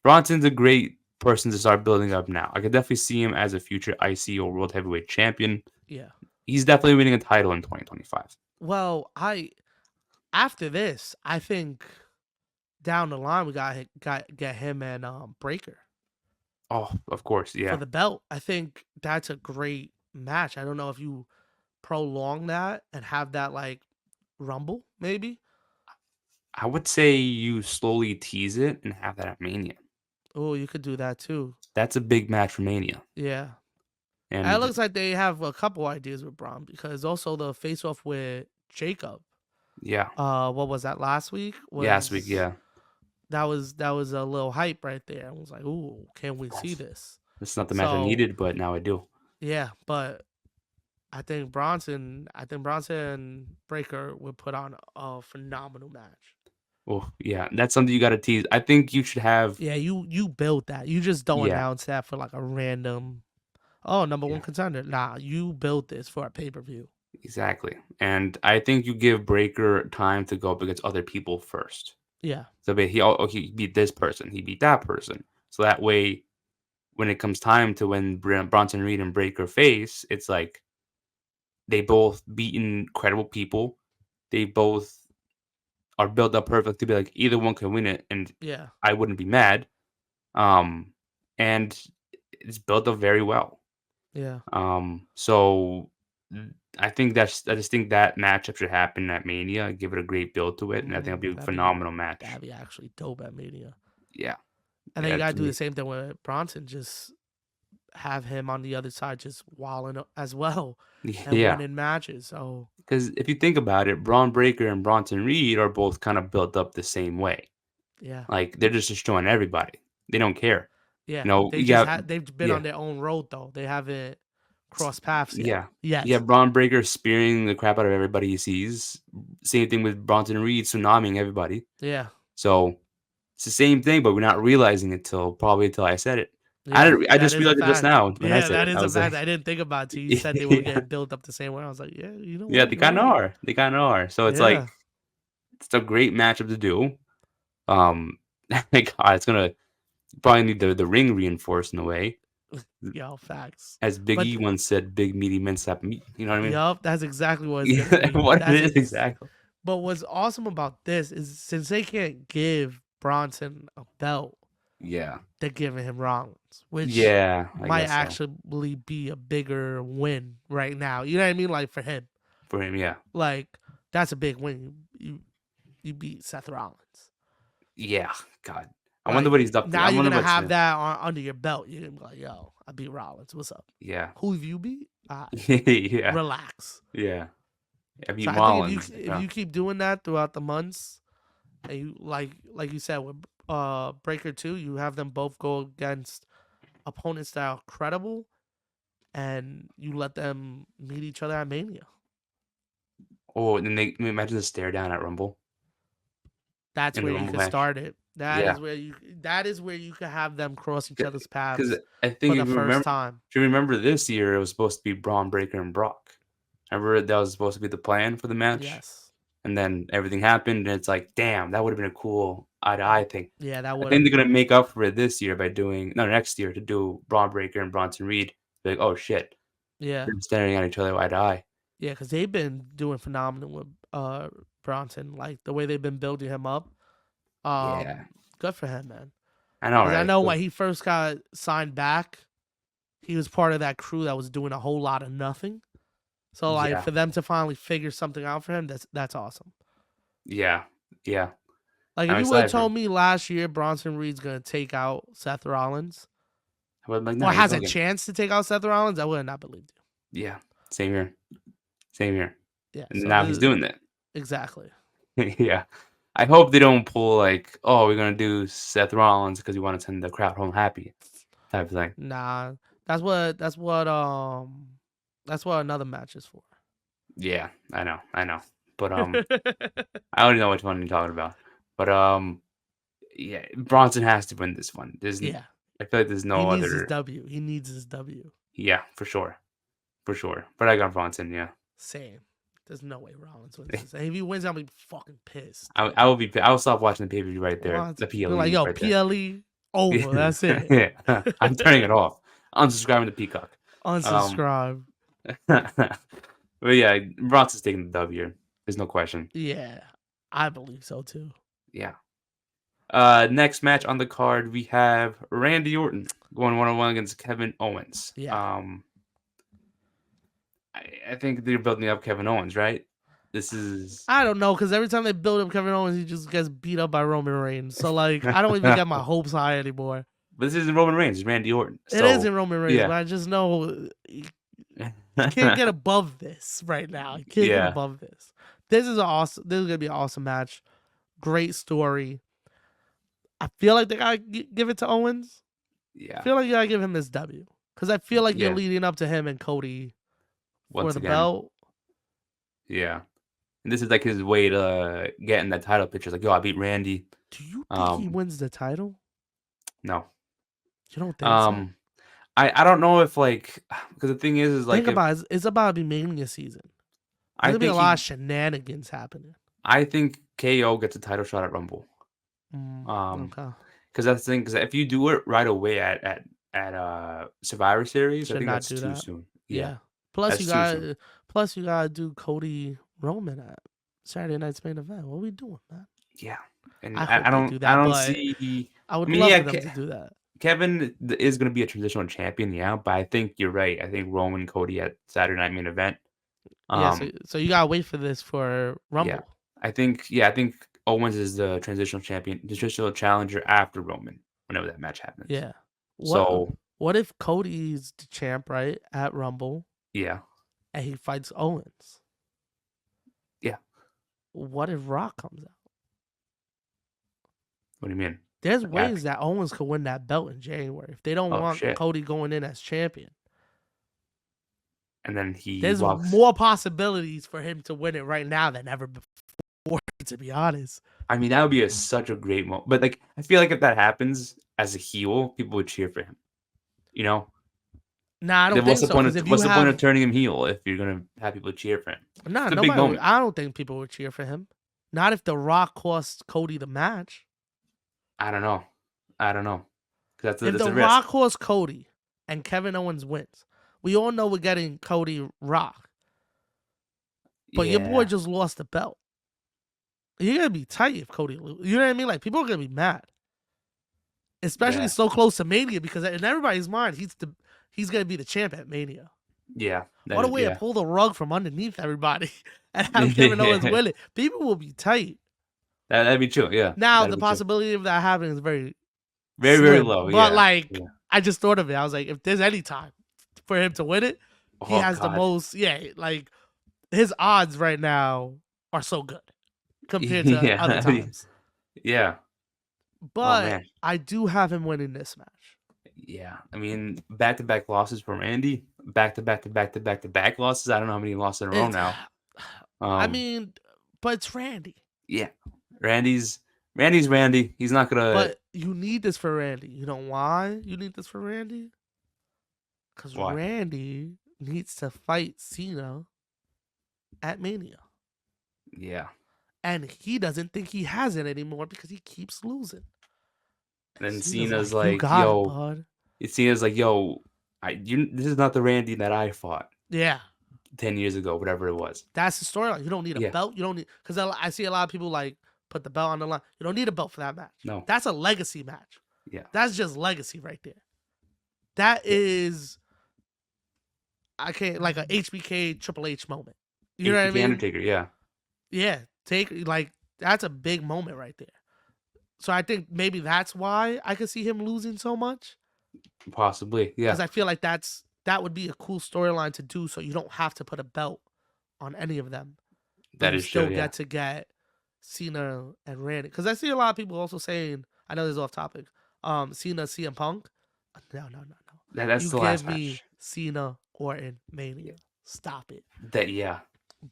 S1: a great person to start building up now. I could definitely see him as a future IC or World Heavyweight Champion.
S2: Yeah.
S1: He's definitely winning a title in 2025.
S2: Well, after this, I think down the line we got get him and Breaker
S1: Oh, of course,
S2: for
S1: yeah.
S2: the belt. I think that's a great match. I don't know if you prolong that and have that like Rumble maybe.
S1: I would say you slowly tease it and have that at Mania.
S2: Oh, you could do that too.
S1: That's a big match for Mania.
S2: Yeah. And it
S1: And
S2: looks like they have a couple ideas with Braun because also the face off with Jacob.
S1: yeah,
S2: What was that last week?
S1: yeah, last week,
S2: Was
S1: yeah.
S2: that was a little hype right there. I was like, ooh, can we see
S1: That's
S2: this?
S1: that's not the match I
S2: So
S1: needed, but now I do.
S2: yeah, but I think Bronson Breaker would put on a phenomenal match.
S1: Oh, yeah, that's something you got to tease. I think you should have,
S2: Yeah, you built that. You just don't
S1: yeah,
S2: announce that for like a random number one
S1: yeah,
S2: contender. Nah, you built this for a pay-per-view.
S1: exactly. And I think you give Breaker time to go up against other people first.
S2: Yeah.
S1: So he beat this person, he beat that person. So that way, when it comes time to when Bronson Reed and Breaker face, it's like they both beaten credible people. They both are built up perfect to be like either one can win it, and
S2: Yeah.
S1: I wouldn't be mad. Um, and it's built up very well.
S2: Yeah.
S1: So I just think that matchup should happen at Mania. Give it a great build to it, and I think it'll be a phenomenal match.
S2: That'd be actually dope at Mania.
S1: Yeah,
S2: And then
S1: yeah,
S2: you gotta
S1: to
S2: do the
S1: me,
S2: same thing with Bronson. Just have him on the other side just walling as well and
S1: Yeah.
S2: winning matches. So
S1: Because if you think about it, Braun Breaker and Bronson Reed are both kind of built up the same way.
S2: yeah,
S1: Like they're just destroying everybody. They don't care.
S2: yeah,
S1: You got
S2: they've been
S1: yeah,
S2: on their own road though. They haven't crossed paths yet.
S1: yeah. You
S2: Yet,
S1: have Braun Breaker spearing the crap out of everybody he sees. Same thing with Bronson Reed tsunamiing everybody.
S2: yeah,
S1: So it's the same thing, but we're not realizing it till I said it.
S2: yeah,
S1: I
S2: that
S1: just
S2: is a
S1: realized it just
S2: fact.
S1: now when I
S2: Yeah,
S1: said
S2: that
S1: it. I
S2: is a
S1: was
S2: fact.
S1: like,
S2: I didn't think about it till you said they were
S1: yeah,
S2: getting built up the same way. I was like, yeah, you know
S1: yeah,
S2: what?
S1: they
S2: You're
S1: kind of
S2: right.
S1: are. They kind of are. So it's like
S2: Yeah,
S1: it's a great matchup to do. Um, God, it's gonna probably need the ring reinforced in a way.
S2: yo, facts.
S1: As Big
S2: But
S1: E once said, "Big meaty men stop meat." You know what I mean?
S2: yup, that's exactly what it's gonna
S1: Yeah,
S2: be.
S1: what it is exactly.
S2: But what's awesome about this is since they can't give Bronson a belt,
S1: Yeah,
S2: they're giving him Rollins, which
S1: yeah, I
S2: might
S1: guess so
S2: actually be a bigger win right now. You know what I mean? Like for him,
S1: for him. Yeah,
S2: like that's a big win. You beat Seth Rollins.
S1: yeah. God, I wonder
S2: Like
S1: what he's up to.
S2: now
S1: I
S2: you're
S1: wonder
S2: gonna
S1: what's
S2: have that under your belt. You're gonna be like, yo, I beat Rollins. What's up?
S1: yeah,
S2: Who have you beat?
S1: yeah,
S2: Relax.
S1: yeah. I
S2: So
S1: beat
S2: I think if
S1: Rollins.
S2: if you keep doing that throughout the months, and you like you said with Breaker 2, you have them both go against opponents that are credible, and you let them meet each other at Mania.
S1: Oh, and then they imagine the stare down at Rumble
S2: That's
S1: in the
S2: where you
S1: Rumble
S2: could
S1: match.
S2: start it.
S1: Yeah,
S2: That is where you could have them cross each other's
S1: because
S2: paths
S1: I
S2: for
S1: think
S2: the first time.
S1: if you remember this year, it was supposed to be Braun Breaker and Brock. Remember that was supposed to be the plan for the match,
S2: Yes.
S1: and then everything happened, and it's like, damn, that would have been a cool eye to eye thing.
S2: Yeah, that
S1: I
S2: would
S1: think
S2: have.
S1: they're gonna make up for it this year by doing no next year to do Braun Breaker and Bronson Reed. Be like, oh shit,
S2: Yeah.
S1: they're staring at each other eye to eye.
S2: Yeah, because they've been doing phenomenal with Bronson. Like the way they've been building him up.
S1: Yeah,
S2: Good for him, man.
S1: I know,
S2: Because I
S1: right?
S2: know when he first got signed back, he was part of that crew that was doing a whole lot of nothing. So like
S1: Yeah,
S2: for them to finally figure something out for him, that's awesome.
S1: yeah, yeah.
S2: Like if
S1: I'm
S2: you would have
S1: excited for
S2: told
S1: him.
S2: me last year Bronson Reed's gonna take out Seth Rollins
S1: But like, no,
S2: or
S1: he's
S2: has
S1: not
S2: a
S1: gonna.
S2: chance to take out Seth Rollins, I would have not believed
S1: Yeah, same here, same here.
S2: you. Yeah.
S1: And
S2: So
S1: now he's
S2: this
S1: doing that.
S2: exactly.
S1: Yeah. I hope they don't pull like, oh, we're gonna do Seth Rollins because we want to send the crowd home happy type of thing.
S2: Nah, that's what another match is for.
S1: Yeah, I know. But I already know which one you're talking about. But yeah, Bronson has to win this one.
S2: Yeah.
S1: I feel like there's
S2: He
S1: no
S2: needs his
S1: other.
S2: W. He needs his W.
S1: Yeah, for sure, for sure. But I got Bronson. Yeah,
S2: Same. There's no way Rollins wins this. And if he wins, I'll be fucking pissed.
S1: I will be. I will stop watching the pay per view right there.
S2: What?
S1: The
S2: Be like,
S1: PLE
S2: yo,
S1: right there.
S2: PLE over. That's it.
S1: Yeah, I'm turning it off. Unsubscribing to Peacock. Um,
S2: Unsubscribe.
S1: but yeah, Bronson's taking the W. There's no question.
S2: Yeah, I believe so too.
S1: Yeah. Next match on the card, we have Randy Orton going 1-on-1 against Kevin Owens.
S2: Yeah.
S1: I think they're building up Kevin Owens, right? This is.
S2: I don't know, because every time they build up Kevin Owens, he just gets beat up by Roman Reigns. So, like, I don't even get my hopes high anymore.
S1: But this isn't Roman Reigns, it's Randy Orton.
S2: It isn't Roman Reigns,
S1: yeah.
S2: but I just know he can't get above this right now. He can't get above this. This is going to be an awesome match. Great story. I feel like they got to give it to Owens.
S1: Yeah.
S2: I feel like you got to give him this W. Because I feel like you're leading up to him and Cody for the belt.
S1: Yeah. And this is like his way to get in that title picture. Like, yo, I beat Randy.
S2: Do you think he wins the title?
S1: No.
S2: You don't think so?
S1: I don't know if like because the thing is like
S2: think about it, it's about to be Mania season. There's gonna be a lot of shenanigans happening.
S1: I think KO gets a title shot at Rumble.
S2: Okay.
S1: Because that's the thing. Because if you do it right away at Survivor Series, I think that's too soon. Yeah.
S2: Plus you gotta do Cody Roman at Saturday Night's main event. What are we doing, man?
S1: Yeah. And
S2: I
S1: don't
S2: do that,
S1: I don't
S2: but
S1: see.
S2: I would love for them to do that.
S1: Kevin is going to be a transitional champion, yeah, but I think you're right. I think Roman Cody at Saturday Night Main Event.
S2: So you gotta wait for this for Rumble.
S1: I think Owens is the transitional champion, transitional challenger after Roman, whenever that match happens.
S2: Yeah.
S1: So
S2: What if Cody's the champ, right, at Rumble,
S1: Yeah.
S2: and he fights Owens?
S1: Yeah.
S2: What if Rock comes out?
S1: What do you mean?
S2: There's
S1: Yeah.
S2: ways that Owens could win that belt in January if they don't
S1: Oh,
S2: want
S1: shit.
S2: Cody going in as champion.
S1: And then he
S2: There's
S1: walks.
S2: more possibilities for him to win it right now than ever before, to be honest.
S1: I mean, that would be such a great moment. But like, I feel like if that happens as a heel, people would cheer for him. You know,
S2: Nah, I don't
S1: then
S2: think so. Because if you
S1: what's the point of
S2: have
S1: turning him heel if you're gonna have people cheer for him?
S2: nah,
S1: It's a big
S2: nobody.
S1: moment.
S2: I don't think people would cheer for him. Not if The Rock costs Cody the match.
S1: I don't know. 'Cause
S2: If
S1: that's
S2: The
S1: a risk.
S2: Rock costs Cody and Kevin Owens wins, we all know we're getting Cody Rock. But your boy
S1: Yeah.
S2: just lost the belt. You're gonna be tight if Cody loses. You know what I mean? Like people are gonna be mad, especially
S1: Yeah.
S2: so close to Mania because in everybody's mind he's gonna be the champ at Mania.
S1: Yeah.
S2: What a way to pull the rug from underneath everybody and have Kevin Owens win it. People will be tight.
S1: That'd be true. Yeah.
S2: Now
S1: That'd
S2: the
S1: be true.
S2: possibility of that happening is very
S1: Very, very
S2: slim.
S1: low.
S2: But
S1: Yeah.
S2: like
S1: Yeah.
S2: I just thought of it. I was like, if there's any time for him to win it, he
S1: Oh,
S2: has the
S1: God.
S2: most. Yeah, like his odds right now are so good compared to
S1: Yeah.
S2: other times.
S1: Yeah.
S2: But
S1: man.
S2: I do have him winning this match.
S1: Yeah. I mean, back-to-back losses from Randy. Back-to-back losses. I don't know how many losses in a row now.
S2: I mean, but it's Randy.
S1: Yeah. Randy's Randy. He's not gonna.
S2: But you need this for Randy. You know why you need this for Randy? Because
S1: Why?
S2: Randy needs to fight Cena at Mania.
S1: Yeah.
S2: And he doesn't think he has it anymore because he keeps losing.
S1: And then
S2: Cena's
S1: Cena's
S2: you
S1: like,
S2: got
S1: yo.
S2: it, bud.
S1: Cena's like, yo, this is not the Randy that I fought
S2: Yeah.
S1: 10 years ago, whatever it was.
S2: That's the storyline. You don't need a
S1: Yeah.
S2: belt. You don't need, because I see a lot of people like put the belt on the line. You don't need a belt for that match.
S1: No.
S2: That's a legacy match.
S1: Yeah.
S2: That's just legacy right there. That is, I can't, like a HBK Triple H moment. You know what I mean?
S1: Undertaker, yeah.
S2: Yeah. That's a big moment right there. So I think maybe that's why I could see him losing so much.
S1: Possibly, yeah.
S2: Because I feel like that would be a cool storyline to do, so you don't have to put a belt on any of them.
S1: That is
S2: still
S1: true, yeah.
S2: get to get Cena and Randy. Because I see a lot of people also saying, I know this is off topic, Cena, CM Punk. No.
S1: That's the last match. You give me
S2: Cena, Orton, Mania. Stop it.
S1: Yeah.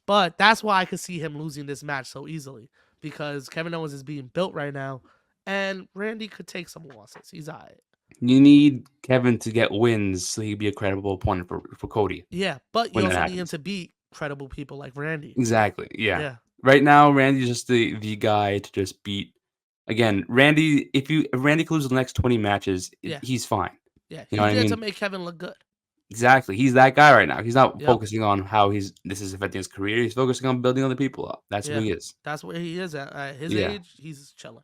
S2: But that's why I could see him losing this match so easily. Because Kevin Owens is being built right now, and Randy could take some losses. He's all right.
S1: You need Kevin to get wins so he'd be a credible opponent for Cody.
S2: Yeah, but you also need him to beat credible people like Randy.
S1: Exactly, yeah. Right now, Randy's just the guy to just beat. Again, Randy, if Randy can lose the next 20 matches, he's fine.
S2: Yeah, he's there to make Kevin look good.
S1: Exactly. He's that guy right now. He's not focusing on how this is affecting his career. He's focusing on building other people up. That's who he is.
S2: That's where he is at his age. He's chilling.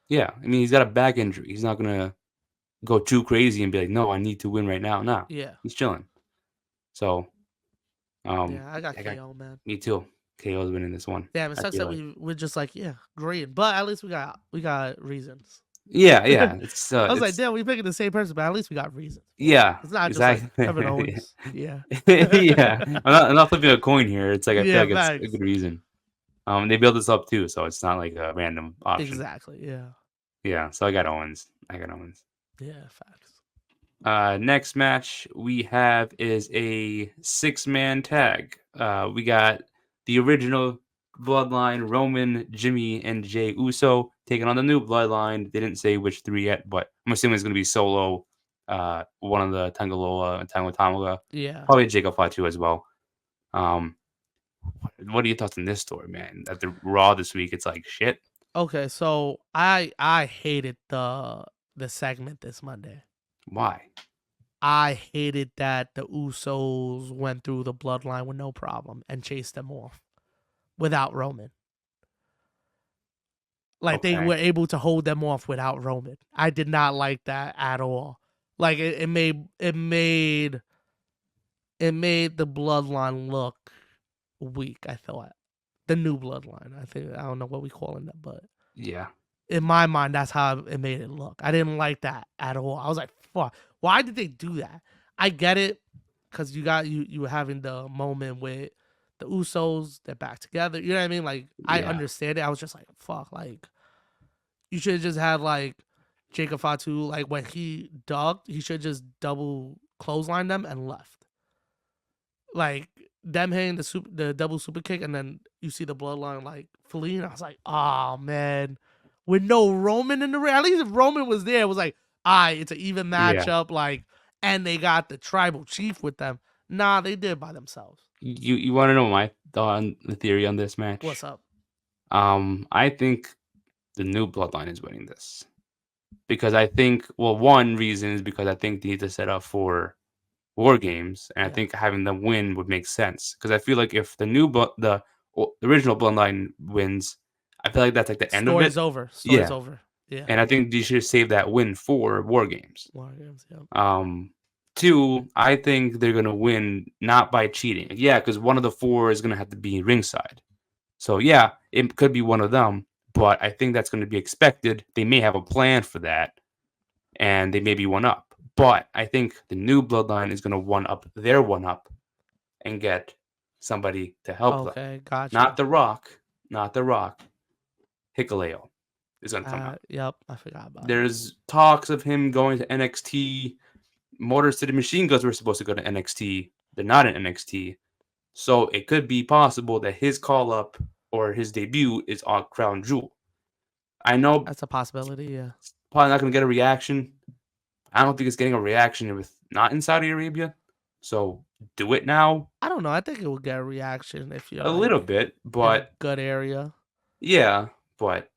S1: Yeah. I mean, he's got a back injury. He's not going to go too crazy and be like, no, I need to win right now. No.
S2: Yeah.
S1: He's chilling. So,
S2: I got KO, man.
S1: Me too. KO's winning this one.
S2: Damn, it sucks that we're just like, great. But at least we got reasons.
S1: Yeah. It's
S2: I was like, damn, we picking the same person, but at least we got reasons.
S1: Yeah.
S2: It's not just like Kevin Owens. Yeah.
S1: Yeah. I'm not flipping a coin here. It's like I feel like it's a good reason. They built this up too, so it's not like a random option.
S2: Exactly. Yeah.
S1: Yeah. So I got Owens.
S2: Yeah, facts.
S1: Next match we have is a 6-man tag. We got the original Bloodline, Roman, Jimmy, and Jey Uso taking on the new Bloodline. They didn't say which 3 yet, but I'm assuming it's going to be Solo, one of the Tangaloa and Tango Tamaga.
S2: Yeah.
S1: Probably Jacob Fatu as well. What are your thoughts on this story, man? At the Raw this week, it's like shit.
S2: Okay, so I hated the segment this Monday.
S1: Why?
S2: I hated that the Usos went through the Bloodline with no problem and chased them off without Roman. Like they were able to hold them off without Roman. I did not like that at all. Like it made the Bloodline look weak, I thought. The new Bloodline. I don't know what we calling them, but
S1: yeah.
S2: In my mind, that's how it made it look. I didn't like that at all. I was like, Why did they do that? I get it, because you were having the moment with the Usos, they're back together. You know what I mean? Like, I
S1: Yeah.
S2: understand it. I was just like, fuck, like, you should have just had like Jacob Fatu, like when he ducked, he should just double clothesline them and left. Like them hitting the double super kick, and then you see the bloodline like fleeing. I was like, oh man, with no Roman in the ring. At least if Roman was there, it was like, it's an even
S1: Yeah.
S2: matchup. Like, and they got the tribal chief with them. Nah, they did it by themselves.
S1: You want to know my thought on the theory on this
S2: What's
S1: match?
S2: up?
S1: I think the new bloodline is winning this because I think, well, one reason is because I think they need to set up for war games, and I
S2: Yeah.
S1: think having them win would make sense because I feel like if the original bloodline wins, I feel like that's like the end of
S2: Story's
S1: it.
S2: over. Story's
S1: Yeah,
S2: over. Yeah.
S1: and I think you should save that win for war games.
S2: War games. Yeah.
S1: Um, Two, I think they're gonna win not by cheating. Yeah, because one of the four is gonna have to be ringside. So yeah, it could be one of them, but I think that's going to be expected. They may have a plan for that, and they may be one up. But I think the new bloodline is going to one up their one up and get somebody to help them.
S2: Okay, gotcha.
S1: Not the Rock, not the Rock. Hikuleo is going to come out.
S2: Yep, I forgot about it.
S1: There's talks of him going to NXT. Motor City Machine Guns were supposed to go to NXT. They're not in NXT. So it could be possible that his call up or his debut is on Crown Jewel. I know
S2: That's a possibility. Yeah.
S1: probably not going to get a reaction. I don't think it's getting a reaction with not in Saudi Arabia. So do it now
S2: I don't know. I think it will get a reaction if you're
S1: a
S2: like
S1: little bit,
S2: in a
S1: but
S2: good area.
S1: yeah, but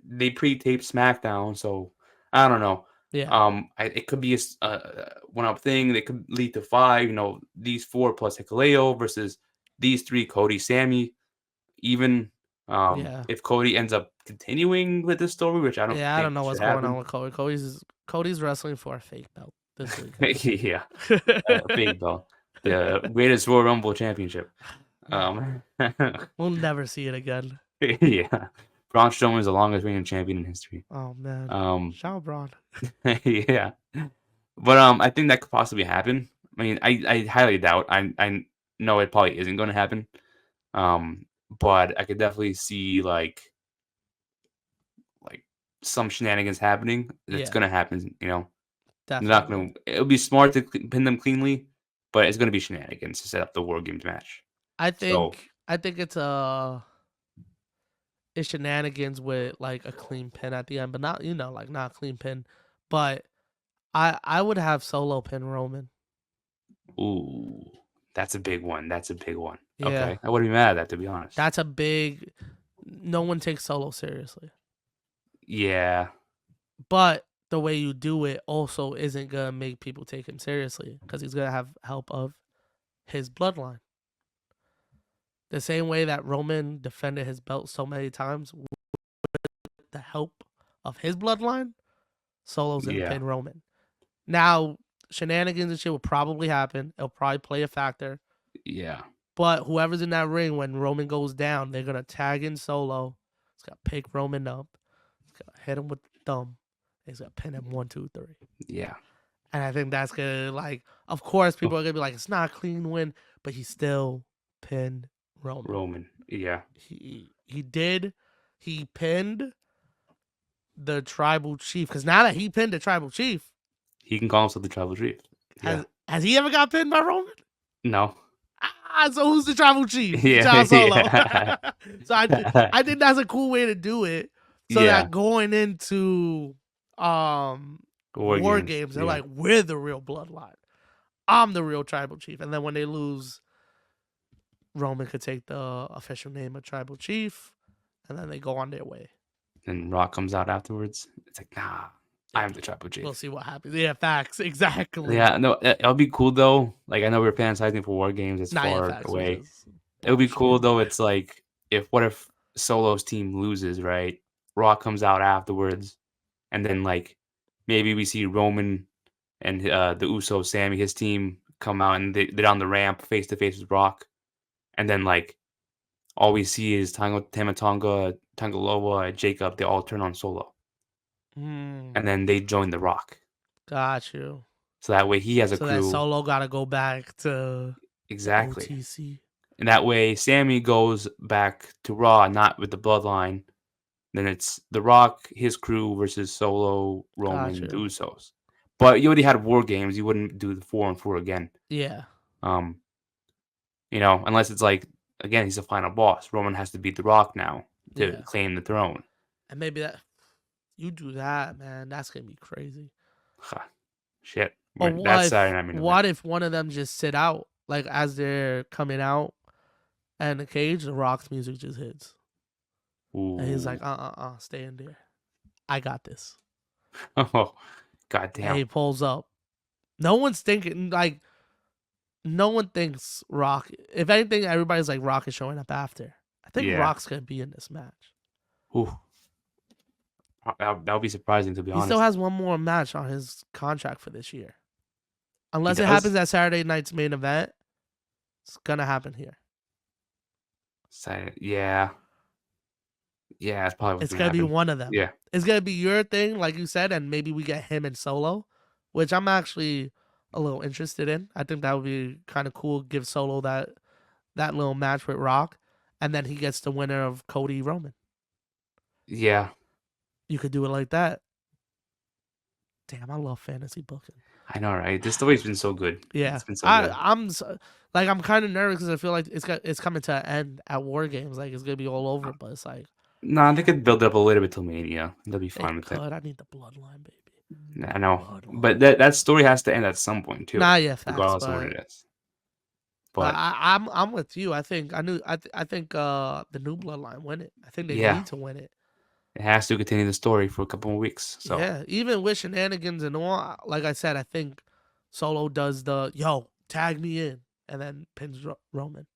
S1: they pre-taped SmackDown, so I don't know.
S2: Yeah.
S1: It could be a one-up thing. They could lead to five. These four plus Hikuleo versus these three: Cody, Sammy. Even
S2: Yeah.
S1: if Cody ends up continuing with this story, which I don't
S2: Yeah. I
S1: think
S2: don't know
S1: should
S2: what's going on
S1: happen.
S2: with Cody. Cody's wrestling for a fake belt this week.
S1: Yeah, fake belt, the greatest Royal Rumble championship. Um,
S2: We'll never see it again.
S1: yeah, Braun Strowman is the longest reigning champion in history.
S2: Oh man. Shout out Braun.
S1: Yeah, but I think that could possibly happen. I mean, I highly doubt. I know it probably isn't going to happen. But I could definitely see like some shenanigans happening. That's
S2: Yeah.
S1: going to happen. They're not
S2: Definitely.
S1: going to. It'll be smart to pin them cleanly, but it's going to be shenanigans to set up the War Games match.
S2: I
S1: So
S2: think it's shenanigans with like a clean pin at the end, but not like not a clean pin. But I would have Solo pin Roman.
S1: ooh, that's a big one. That's a big one.
S2: Yeah.
S1: Okay, I wouldn't be mad at that, to be honest.
S2: That's a big. No one takes Solo seriously.
S1: Yeah.
S2: But the way you do it also isn't gonna make people take him seriously because he's gonna have help of his bloodline. The same way that Roman defended his belt so many times with the help of his bloodline, Solo's gonna pin Roman. Now, shenanigans and shit will probably happen. It'll probably play a factor.
S1: Yeah.
S2: But whoever's in that ring when Roman goes down, they're gonna tag in Solo. He's gonna pick Roman up. He's gonna hit him with the thumb. He's gonna pin him 1, 2, 3.
S1: Yeah.
S2: And I think that's gonna of course people are gonna be like, it's not a clean win, but he still pinned Roman.
S1: Yeah.
S2: He did. He pinned the tribal chief because now that he pinned the tribal chief,
S1: he can call himself the tribal chief.
S2: Has he ever got pinned by Roman?
S1: No.
S2: So who's the tribal chief?
S1: Yeah.
S2: John Solo. So I think that's a cool way to do it. So that going into war games, they're like, we're the real bloodline. I'm the real tribal chief. And then when they lose, Roman could take the official name of tribal chief, and then they go on their way.
S1: And Rock comes out afterwards. It's like, nah, I'm the tribal chief.
S2: We'll see what happens. Yeah, facts. Exactly.
S1: Yeah, no, it'll be cool though. Like, I know we're fantasizing for War Games. It's far away. It'll be cool though. It's like, what if Solo's team loses, right? Rock comes out afterwards, and then like maybe we see Roman and the Usos, Sammy, his team come out and they're on the ramp face to face with Rock, and then like all we see is Tamatonga, Tangaloa, and Jacob. They all turn on Solo, and then they join the Rock.
S2: Got you.
S1: So that way he has a
S2: So that
S1: crew.
S2: Solo got to go back to the
S1: Exactly.
S2: OTC.
S1: And that way Sammy goes back to Raw, not with the bloodline. Then it's The Rock, his crew versus Solo,
S2: Got
S1: Roman, the
S2: you.
S1: Usos. But you already had War Games. You wouldn't do the 4-on-4 again.
S2: Yeah.
S1: Um, unless it's like, again, he's the final boss. Roman has to beat The Rock now to
S2: Yeah.
S1: claim the throne.
S2: And maybe that you do that, man. That's gonna be crazy.
S1: Shit.
S2: Or
S1: That's Saturday Night Main Event.
S2: what if one of them just sit out, like as they're coming out, and the cage, the Rock's music just hits, and he's like,
S1: Ooh.
S2: stay in there. I got this.
S1: Oh,
S2: And
S1: goddamn.
S2: he pulls up. No one's thinking like. No one thinks Rock. If anything, everybody's like Rock is showing up after. I think
S1: Yeah.
S2: Rock's gonna be in this match.
S1: Ooh. That would be surprising, to be
S2: He
S1: honest.
S2: still has one more match on his contract for this year. Unless
S1: He
S2: it
S1: does?
S2: happens at Saturday night's main event, it's gonna happen here.
S1: Yeah. Yeah, that's probably what's
S2: It's
S1: gonna
S2: gonna be
S1: happen.
S2: one of them.
S1: Yeah.
S2: It's gonna be your thing, like you said, and maybe we get him and Solo, which I'm actually a little interested in. I think that would be kind of cool. Give Solo that little match with Rock, and then he gets the winner of Cody Roman.
S1: Yeah.
S2: You could do it like that. Damn, I love fantasy booking.
S1: I know, right? This story's been so good.
S2: Yeah,
S1: It's been so good.
S2: I'm kind of nervous because I feel like it's coming to an end at War Games. Like it's gonna be all over, but it's like
S1: Nah, they could build it up a little bit till Mania. They'll be fine with it.
S2: I need the bloodline, baby.
S1: I know. But that story has to end at some point, too.
S2: Nah, yeah, facts,
S1: regardless of what it is.
S2: But
S1: But
S2: I'm with you. I think the new bloodline win it. I think they
S1: Yeah.
S2: need to win it.
S1: it has to continue the story for a couple more weeks. So
S2: Yeah, even with shenanigans and all, like I said, I think Solo does the tag me in and then pins Roman.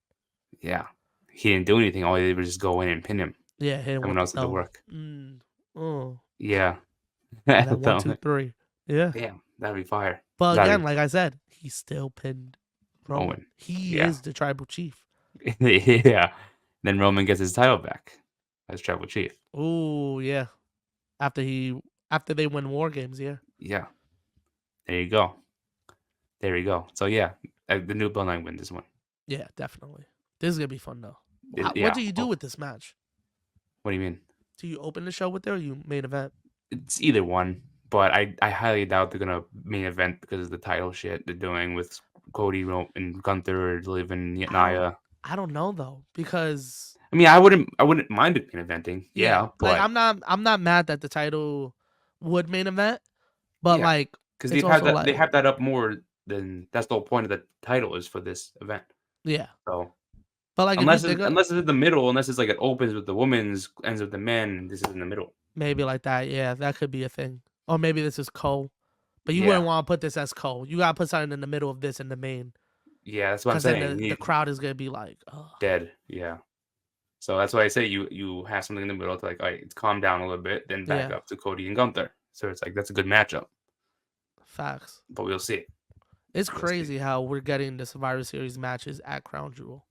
S1: yeah. He didn't do anything. All he did was just go in and pin him.
S2: Yeah, hit him
S1: Someone
S2: with
S1: else
S2: the
S1: did the
S2: thumb.
S1: work.
S2: Oh.
S1: Yeah.
S2: And then 1, 2, 3. Yeah.
S1: Damn, that'd be fire.
S2: But
S1: That'd
S2: again,
S1: be
S2: like I said, he still pinned Roman.
S1: Roman.
S2: He
S1: Yeah.
S2: is the tribal chief.
S1: Yeah. Then Roman gets his title back as tribal chief.
S2: Oh yeah. After they win War Games, yeah.
S1: Yeah. There you go. There you go. So yeah, the new bloodline win this one.
S2: Yeah, definitely. This is gonna be fun though.
S1: Yeah.
S2: What do you do with this match?
S1: What do you mean?
S2: Do you open the show with it or you main event?
S1: It's either one, but I highly doubt they're gonna main event because of the title shit they're doing with Cody and Gunther, Liv and Nia.
S2: I don't know though, because
S1: I mean, I wouldn't mind it main eventing. Yeah, but
S2: like I'm not mad that the title would main event, but
S1: Yeah,
S2: like
S1: because
S2: it's
S1: they've had
S2: also
S1: that
S2: like
S1: they have that up more than that's the whole point of the title is for this event.
S2: yeah.
S1: So
S2: But like
S1: unless
S2: if you think
S1: unless it's in the middle, unless it's like it opens with the women's, ends with the men, and this is in the middle.
S2: maybe like that, yeah, that could be a thing. Or maybe this is Cole. But you
S1: Yeah.
S2: wouldn't want to put this as Cole. You gotta put something in the middle of this in the main.
S1: Yeah, that's what I'm
S2: Because then
S1: saying.
S2: the crowd is gonna be like, oh.
S1: Dead. Yeah. So that's why I say you have something in the middle to like, all right, it's calm down a little bit, then back
S2: Yeah.
S1: up to Cody and Gunther. So it's like that's a good matchup,
S2: Facts.
S1: but we'll see.
S2: It's
S1: We'll see.
S2: crazy how we're getting the Survivor Series matches at Crown Jewel.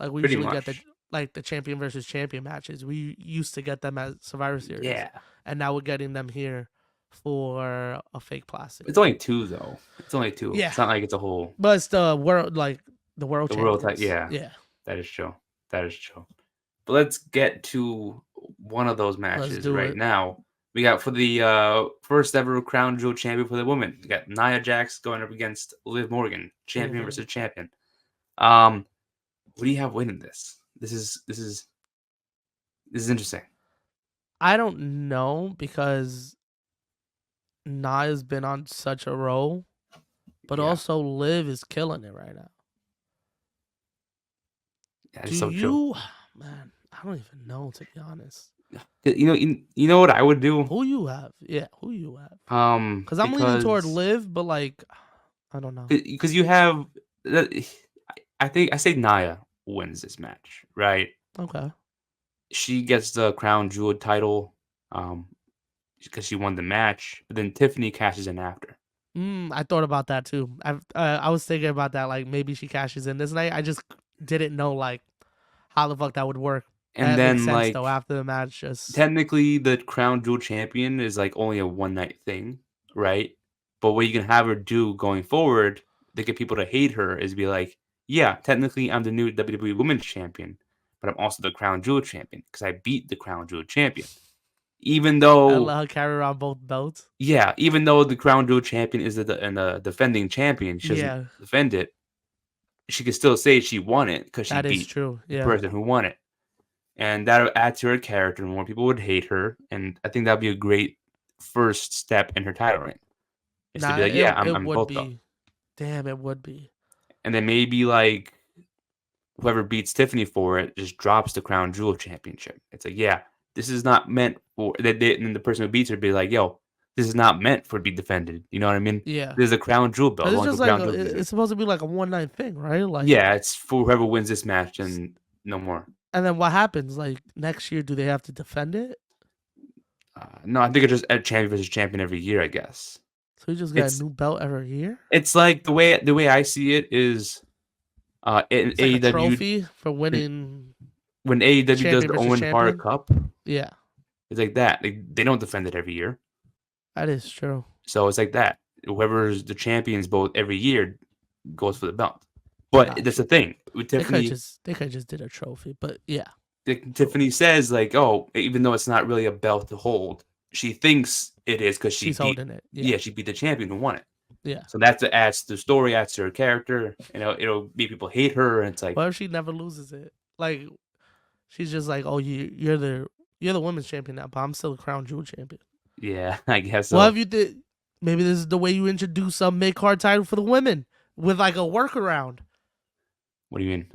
S2: Like we
S1: Pretty
S2: usually get
S1: much.
S2: the champion versus champion matches. We used to get them at Survivor Series.
S1: Yeah.
S2: And now we're getting them here for a fake plastic.
S1: It's only 2 though. It's only 2.
S2: Yeah.
S1: It's not like it's a whole
S2: But it's the world
S1: world
S2: champions.
S1: yeah.
S2: Yeah.
S1: That is true. That is true. But let's get to one of those matches right
S2: it.
S1: now. We got for the first ever Crown Jewel champion for the women. We got Nia Jax going up against Liv Morgan, champion versus champion. What do you have winning this? This is interesting.
S2: I don't know because Nia's been on such a roll, but also Liv is killing it right now.
S1: That is so true.
S2: Man, I don't even know, to be honest.
S1: You know what I would do?
S2: Who you have? Yeah, who you have?
S1: Because
S2: I'm leaning toward Liv, but like, I don't know.
S1: Because you have, I say Nia wins this match, right?
S2: Okay.
S1: She gets the Crown Jewel title, because she won the match. But then Tiffany cashes in after.
S2: I thought about that too. I was thinking about that. Like maybe she cashes in this night. I just didn't know like how the fuck that would work.
S1: And
S2: that
S1: then
S2: makes sense,
S1: like
S2: though, after the match, just
S1: technically the Crown Jewel champion is like only a one night thing, right? But what you can have her do going forward to get people to hate her is be like, yeah, technically I'm the new WWE Women's Champion, but I'm also the Crown Jewel Champion because I beat the Crown Jewel Champion. Even
S2: I
S1: though,
S2: let her carry around both belts.
S1: yeah, even though the Crown Jewel Champion is the defending champion, she doesn't
S2: Yeah,
S1: defend it. She can still say she won it because she
S2: that is
S1: beat
S2: true.
S1: the
S2: Yeah.
S1: person who won it, and that would add to her character. More people would hate her, and I think that'd be a great first step in her title reign. Is to
S2: Nah,
S1: be like, yeah,
S2: it
S1: I'm
S2: would
S1: both belts,
S2: be. Damn, it would be.
S1: and then maybe like whoever beats Tiffany for it just drops the Crown Jewel Championship. It's like, yeah, this is not meant for that. And the person who beats her be like, yo, this is not meant for to be defended. You know what I mean?
S2: Yeah.
S1: There's a Crown Jewel belt.
S2: But it's
S1: Only
S2: just
S1: for
S2: like
S1: Crown Jewel
S2: it's
S1: users.
S2: supposed to be like a one night thing, right? Like,
S1: Yeah, it's for whoever wins this match and no more.
S2: and then what happens? Like next year, do they have to defend it?
S1: No, I think it's just a champion versus champion every year. I guess
S2: So you just get a
S1: it's
S2: new belt every year.
S1: it's like the way I see it is in
S2: It's like a
S1: AEW
S2: trophy for winning
S1: when AEW does
S2: champion
S1: the
S2: versus
S1: Owen Hart
S2: champion.
S1: Cup,
S2: Yeah,
S1: it's like that. They don't defend it every year.
S2: that is true.
S1: So it's like that. Whoever's the champions both every year goes for the belt. But that's
S2: Gotcha.
S1: the thing. With Tiffany,
S2: They could just did a trophy, but yeah,
S1: Tiffany says like, oh, even though it's not really a belt to hold, she thinks it is because
S2: she's holding it.
S1: yeah,
S2: Yeah,
S1: she beat the champion who won it.
S2: yeah.
S1: So that's what adds to the story, adds to her character. It'll make people hate her, and it's like,
S2: What if she never loses it? Like she's just like, oh, you're the women's champion now, but I'm still the crown jewel champion.
S1: yeah, I guess
S2: What
S1: so.
S2: if you did? Maybe this is the way you introduce some mid card title for the women with like a workaround.
S1: What do you mean?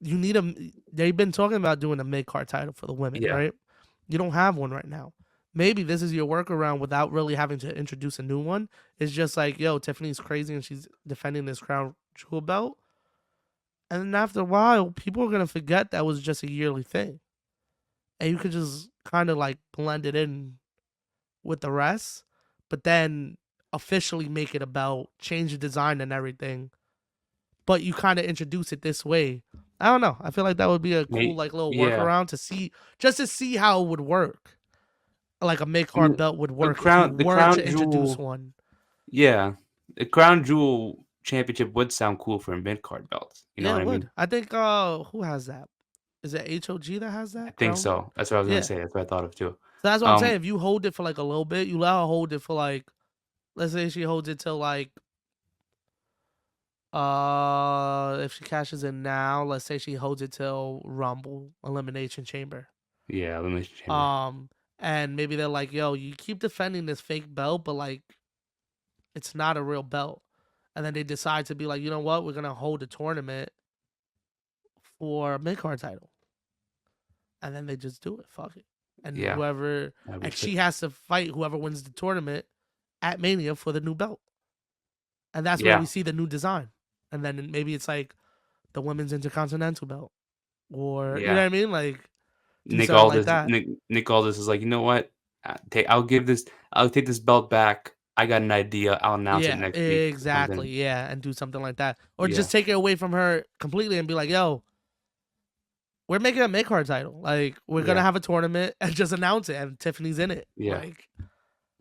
S2: You need a. They've been talking about doing a mid card title for the women,
S1: Yeah,
S2: right? You don't have one right now. Maybe this is your workaround without really having to introduce a new one. It's just like, yo, Tiffany's crazy and she's defending this crown jewel belt. And then after a while, people are gonna forget that was just a yearly thing. And you could just kind of like blend it in with the rest, but then officially make it about change the design and everything. But you kind of introduce it this way. I don't know. I feel like that would be a cool like little
S1: yeah.
S2: workaround to see, just to see how it would work. Like a make
S1: I mean,
S2: hard belt would
S1: the
S2: work if you
S1: crown, the
S2: were
S1: crown
S2: to introduce
S1: jewel,
S2: one.
S1: yeah, the crown jewel championship would sound cool for a mid card belt. You know
S2: Yeah,
S1: what
S2: it
S1: I mean?
S2: would. I think who has that? Is it HOG that has
S1: I
S2: that
S1: think
S2: crown jewel?
S1: so. That's what I was gonna
S2: Yeah.
S1: say. That's what I thought of too.
S2: So that's what I'm saying.
S1: Um,
S2: If you hold it for like a little bit, you let her hold it for like, let's say she holds it till like, if she cashes in now, let's say she holds it till Rumble Elimination Chamber.
S1: yeah, elimination chamber.
S2: And maybe they're like, yo, you keep defending this fake belt, but like, it's not a real belt. And then they decide to be like, you know what, we're gonna hold a tournament for a mid card title, and then they just do it. Fuck it. And
S1: Yeah,
S2: whoever,
S1: that'd be
S2: and
S1: sick.
S2: she has to fight whoever wins the tournament at Mania for the new belt. And that's where
S1: Yeah,
S2: we see the new design. And then maybe it's like the women's intercontinental belt, or you know what
S1: yeah.
S2: I mean, like do
S1: Nick
S2: something like
S1: Aldis,
S2: that.
S1: Nick Aldis is like, you know what? I'll take this belt back. I got an idea. I'll announce it
S2: Yeah,
S1: next week or
S2: exactly.
S1: something.
S2: Yeah, and do something like that, or
S1: Yeah,
S2: just take it away from her completely and be like, yo, we're making a make card title. Like we're gonna
S1: yeah,
S2: have a tournament and just announce it, and Tiffany's in it.
S1: yeah.
S2: Like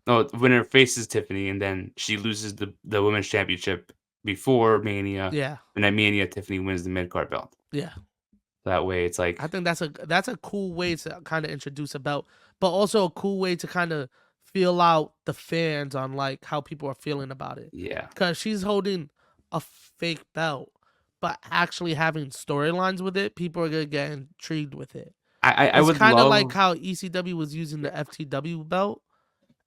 S1: No, the winner faces Tiffany, and then she loses the women's championship before Mania,
S2: yeah,
S1: and at Mania, Tiffany wins the mid card belt.
S2: yeah.
S1: That way, it's
S2: I
S1: like,
S2: think that's a cool way to kind of introduce a belt, but also a cool way to kind of feel out the fans on like how people are feeling about it.
S1: yeah,
S2: Because she's holding a fake belt, but actually having storylines with it, people are gonna get intrigued with it.
S1: I
S2: It's
S1: would
S2: kind of like
S1: love,
S2: how ECW was using the FTW belt,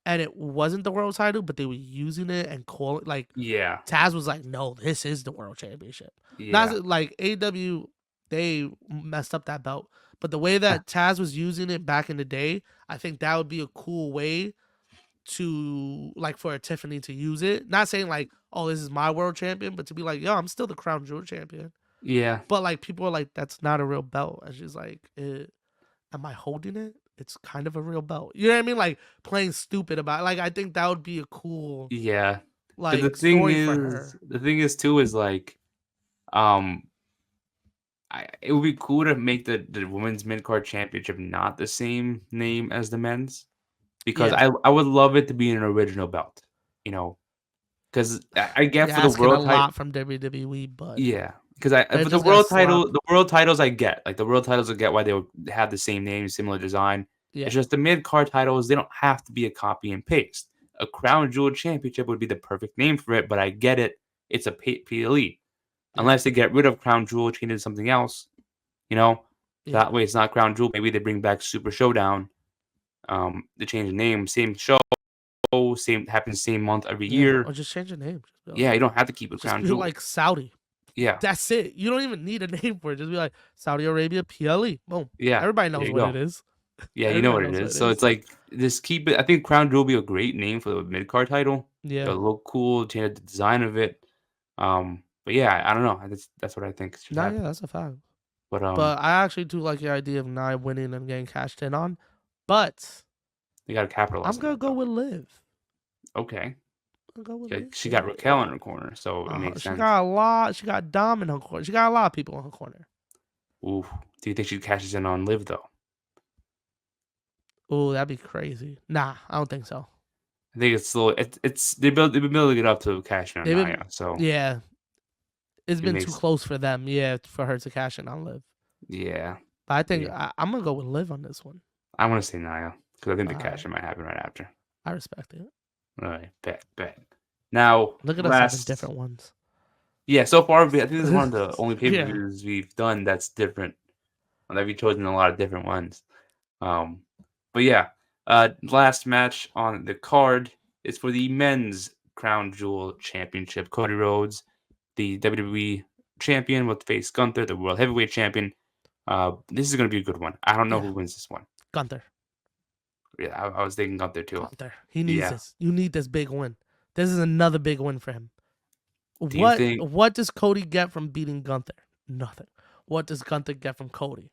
S2: and it wasn't the world title, but they were using it and call it like
S1: yeah,
S2: Taz was like, "No, this is the world championship."
S1: yeah,
S2: Not like AW, they messed up that belt, but the way that Taz was using it back in the day, I think that would be a cool way to like for a Tiffany to use it. Not saying like, "Oh, this is my world champion," but to be like, "Yo, I'm still the crown jewel champion."
S1: yeah,
S2: But like people are like, "That's not a real belt," and she's like, "Am I holding it? It's kind of a real belt." You know what I mean? Like playing stupid about it. Like I think that would be a cool
S1: yeah. But
S2: like story for her.
S1: the thing is too is like, um, it would be cool to make the women's mid card championship not the same name as the men's, because
S2: Yeah.
S1: I would love it to be an original belt. You know, because I get
S2: You're
S1: for the
S2: asking a
S1: world title.
S2: lot from WWE, but
S1: Yeah, because I
S2: they're
S1: for the
S2: just gonna
S1: world
S2: slap.
S1: title, the world titles I get. Like the world titles, I get why they would have the same name, similar design.
S2: Yeah,
S1: It's just the mid card titles; they don't have to be a copy and paste. A crown jewel championship would be the perfect name for it, but I get it. It's a PLE.
S2: yeah,
S1: Unless they get rid of crown jewel, change it to something else, you know.
S2: yeah,
S1: That way, it's not crown jewel. Maybe they bring back Super Showdown. They change the name, same show, same happens same month every
S2: yeah.
S1: year.
S2: Or just change the name.
S1: Yeah, you don't have to keep it
S2: Just
S1: crown
S2: be
S1: jewel.
S2: like Saudi.
S1: Yeah,
S2: That's it. You don't even need a name for it. Just be like Saudi Arabia PLE. Boom.
S1: yeah.
S2: Everybody
S1: There
S2: knows
S1: you
S2: what it
S1: go.
S2: is.
S1: Yeah, you know
S2: Everybody
S1: what it
S2: knows what
S1: is.
S2: it
S1: So
S2: is.
S1: it's like just keep it. I think Crown Jewel will be a great name for the mid card title.
S2: Yeah.
S1: It'll look cool, change the design of it. But yeah, I don't know. That's what I think should
S2: Nah, yeah,
S1: happen.
S2: that's a fact.
S1: But
S2: But I actually do like the idea of Nye winning and getting cashed in on. But
S1: they gotta capitalize
S2: I'm
S1: on
S2: gonna
S1: that
S2: go
S1: though.
S2: with Liv.
S1: Okay,
S2: I'm gonna go with
S1: yeah,
S2: Liv.
S1: she got Raquel in her corner, so it makes
S2: She
S1: sense.
S2: got a lot. She got Dom in her corner. She got a lot of people in her corner.
S1: Ooh, do you think she cashes in on Liv though?
S2: Oh, that'd be crazy. Nah, I don't think so.
S1: I think it's still it's they've been building it up to cash in on
S2: They've been,
S1: Nia, so
S2: yeah, it's
S1: it
S2: been too
S1: makes
S2: close for them. Yeah, for her to cash in on Liv.
S1: yeah
S2: But I think
S1: yeah.
S2: I'm gonna go with Liv on this one.
S1: I want to say Nia because I think the
S2: All
S1: cash
S2: right,
S1: in might happen right after.
S2: I respect it.
S1: All right, bet. Now
S2: Look at us having
S1: last.
S2: different ones.
S1: Yeah, so far, I think this is one of the only pay per
S2: Yeah,
S1: views we've done that's different. That we've chosen a lot of different ones. Um, but yeah, last match on the card is for the men's Crown Jewel Championship. Cody Rhodes, the WWE champion, will face Gunther, the World Heavyweight Champion. This is going to be a good one. I don't know
S2: yeah.
S1: who wins this one.
S2: Gunther.
S1: Yeah, I was thinking Gunther too.
S2: Gunther. He needs
S1: Yeah.
S2: this. You need this big win. This is another big win for him.
S1: Do you think?
S2: What does Cody get from beating Gunther? Nothing. What does Gunther get from Cody?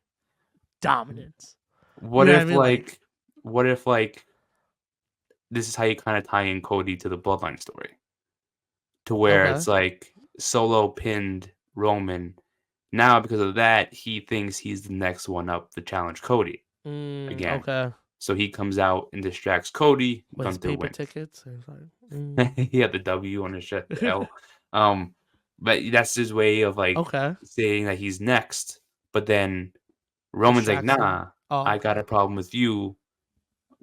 S2: Dominance.
S1: What
S2: You know what
S1: if
S2: I mean?
S1: like? What if like? This is how you kind of tie in Cody to the Bloodline story, to where
S2: Okay.
S1: it's like Solo pinned Roman. Now, because of that, he thinks he's the next one up to challenge Cody again.
S2: Okay.
S1: So he comes out and distracts Cody.
S2: With his
S1: Gunther
S2: paper
S1: wins.
S2: tickets. It's like,
S1: He had the W on his chest, the L. But that's his way of like
S2: okay.
S1: saying that he's next. But then Roman's like,
S2: Distracts him.
S1: nah,
S2: Oh,
S1: I got
S2: okay.
S1: a problem with you.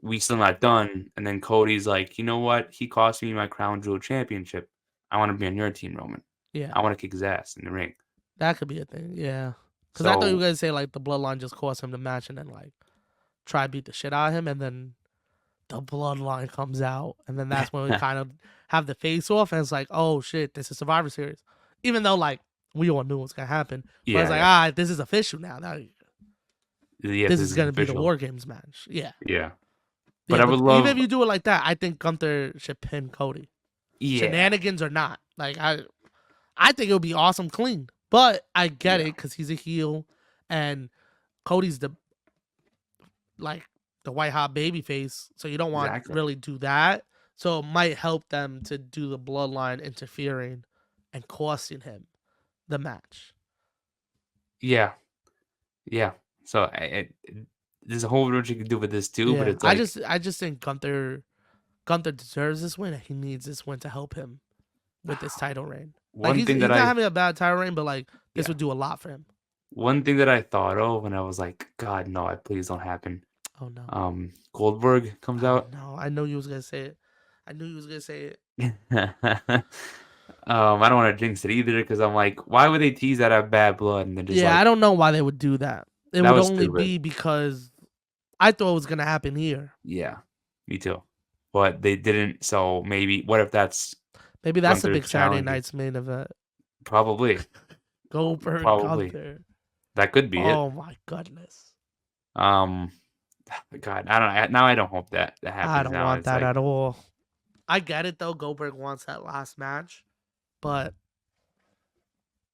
S1: We still not done. And then Cody's like, you know what? He cost me my Crown Jewel Championship. I want to be on your team, Roman.
S2: Yeah.
S1: I want to kick his ass in the ring.
S2: That could be a thing. Yeah. Because I thought you were
S1: So
S2: going to say, like, the bloodline just cost him the match and then, like, try to beat the shit out of him. And then the bloodline comes out. And then that's when we kind of have the face off. And it's like, oh, shit, this is Survivor Series. Even though, like, we all knew what's going to happen. But
S1: yeah,
S2: it's like,
S1: yeah,
S2: this is official now.
S1: yeah.
S2: This
S1: This
S2: is
S1: is
S2: going to be the
S1: official.
S2: War Games match. Yeah.
S1: Yeah, but
S2: Yeah,
S1: I
S2: but
S1: would
S2: even
S1: love.
S2: if you do it like that, I think Gunther should pin Cody.
S1: Yeah,
S2: Shenanigans or not. Like, I think it would be awesome clean. But I get
S1: Yeah.
S2: it because he's a heel and Cody's the white hot baby face. So you don't want to
S1: exactly.
S2: really do that. So it might help them to do the bloodline interfering and costing him the match.
S1: Yeah, yeah. So there's a whole bunch you can do with this too, but
S2: Yeah.
S1: it's like
S2: I just think Gunther deserves this win and he needs this win to help him with this title reign. Like
S1: one thing
S2: he's
S1: that
S2: not
S1: I
S2: having a bad title reign, but like this
S1: yeah
S2: would do a lot for him.
S1: one thing that I thought of when I was like, God, no, please don't happen.
S2: Oh no.
S1: Goldberg comes
S2: Oh
S1: out.
S2: no. I know you was gonna say it. I knew you was gonna say it.
S1: I don't want to jinx it either because I'm like, why would they tease that I have bad blood and then just
S2: Yeah,
S1: like
S2: I don't know why they would do that. It
S1: that
S2: would
S1: was
S2: only
S1: stupid.
S2: be because I thought it was gonna happen here.
S1: Yeah, me too. But they didn't. So maybe what if that's
S2: Maybe that's the
S1: Gunther
S2: big Saturday
S1: challenging?
S2: night's main event.
S1: Probably,
S2: Goldberg
S1: probably
S2: Gunther.
S1: that could be it.
S2: Oh my goodness.
S1: Um, God, I don't. Now I don't hope that happens.
S2: I don't
S1: Now
S2: want
S1: it's
S2: that
S1: like,
S2: at all. I get it though. Goldberg wants that last match, but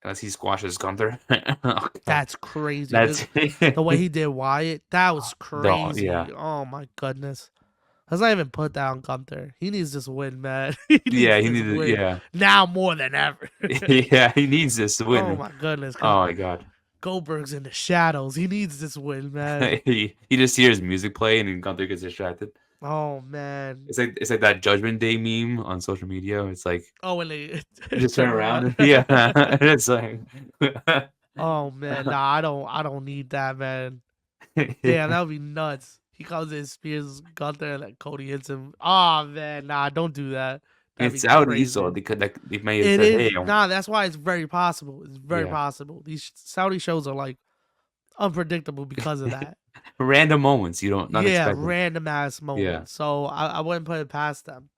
S1: unless he squashes Gunther. Oh,
S2: that's crazy.
S1: that's
S2: The way he did Wyatt, that was
S1: no,
S2: crazy.
S1: yeah,
S2: Oh my goodness. Let's not even put that on Gunther. He needs this win, man. He
S1: yeah.
S2: needs
S1: He
S2: this
S1: needed,
S2: win
S1: yeah,
S2: now more than ever.
S1: yeah. He needs this to
S2: Oh
S1: win.
S2: my goodness.
S1: Oh my God.
S2: Goldberg's in the shadows. He needs this win, man.
S1: He just hears music play and then Gunther gets distracted.
S2: Oh man.
S1: It's like that Judgment Day meme on social media. It's like
S2: Oh, when they
S1: just turn
S2: turn
S1: around.
S2: around.
S1: Yeah, and it's like
S2: Oh man, nah, I don't need that, man. Damn, that would be nuts. He comes in, spears Gunther, and like Cody hits him. Oh man, nah, don't do that. That'd be
S1: it's Saudi, so
S2: crazy.
S1: they could like they may have
S2: It
S1: said, "Hey,
S2: is nah. That's why it's very possible. It's very
S1: yeah."
S2: possible. These Saudi shows are like unpredictable because of that.
S1: Random moments you don't not
S2: Yeah,
S1: expecting.
S2: random ass
S1: Yeah,
S2: moments. So I wouldn't put it past them.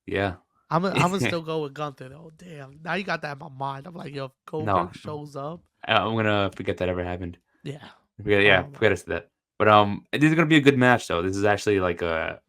S1: yeah.
S2: I'm gonna still go with Gunther though. Damn, now you got that in my mind. I'm like, yo, if
S1: No,
S2: Goldberg shows up,
S1: I'm gonna forget that ever happened.
S2: yeah.
S1: Forget, yeah,
S2: Oh my,
S1: forget us that. But this is gonna be a good match though. This is actually like a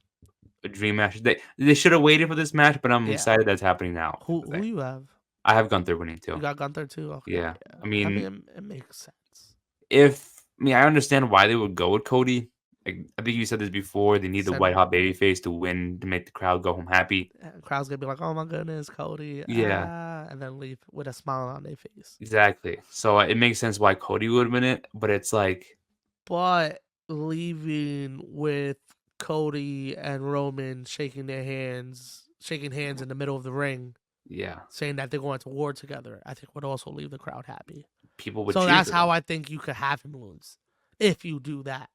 S1: dream match. They should have waited for this match, but I'm
S2: yeah.
S1: excited that's happening now.
S2: Who you have?
S1: I have Gunther winning
S2: You
S1: too.
S2: got Gunther too. Okay,
S1: Yeah,
S2: yeah.
S1: I
S2: I
S1: mean,
S2: mean, it makes sense.
S1: I understand why they would go with Cody. Like, I think you said this before. They need the white
S2: Send
S1: hot baby face to win to make the crowd go home happy.
S2: crowd's gonna be like, oh my goodness, Cody,
S1: Yeah,
S2: and then leave with a smile on their face.
S1: exactly. So it makes sense why Cody would win it, but it's like,
S2: But leaving with Cody and Roman shaking hands in the middle of the ring,
S1: yeah,
S2: saying that they're going to war together, I think would also leave the crowd happy.
S1: people would
S2: So
S1: cheer
S2: that's
S1: for
S2: how
S1: them.
S2: I think you could have him lose if you do that.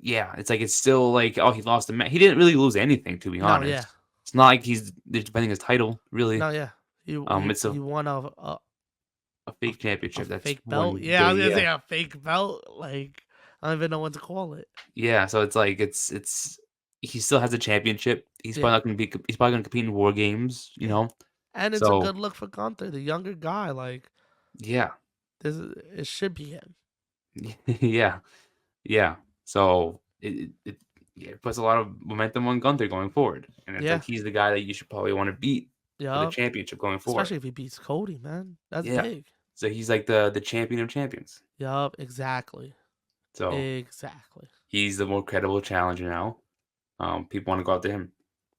S1: Yeah, it's like it's still like, oh, he lost the match. He didn't really lose anything, to be
S2: No, yeah,
S1: honest. It's not like he's defending his title, really.
S2: no, yeah. He
S1: It's
S2: he won
S1: a fake
S2: a
S1: championship that's
S2: fake belt.
S1: one
S2: Yeah, I
S1: day.
S2: was gonna
S1: Yeah,
S2: say a fake belt. Like I don't even know what to call it.
S1: yeah. So it's like it's he still has a championship.
S2: Yeah,
S1: He's probably gonna compete in war games. You
S2: yeah.
S1: know.
S2: And it's a
S1: So
S2: good look for Gunther, the younger guy. Like
S1: yeah,
S2: it should be him.
S1: yeah, yeah. So yeah, it puts a lot of momentum on Gunther going forward, and it's
S2: Yeah,
S1: like he's the guy that you should probably want to beat for the
S2: yup.
S1: championship going forward.
S2: Especially if he beats Cody, man. That's
S1: Yeah.
S2: big.
S1: So he's like the champion of champions.
S2: Yup, exactly.
S1: So
S2: Exactly.
S1: he's the more credible challenger now. People want to go after him.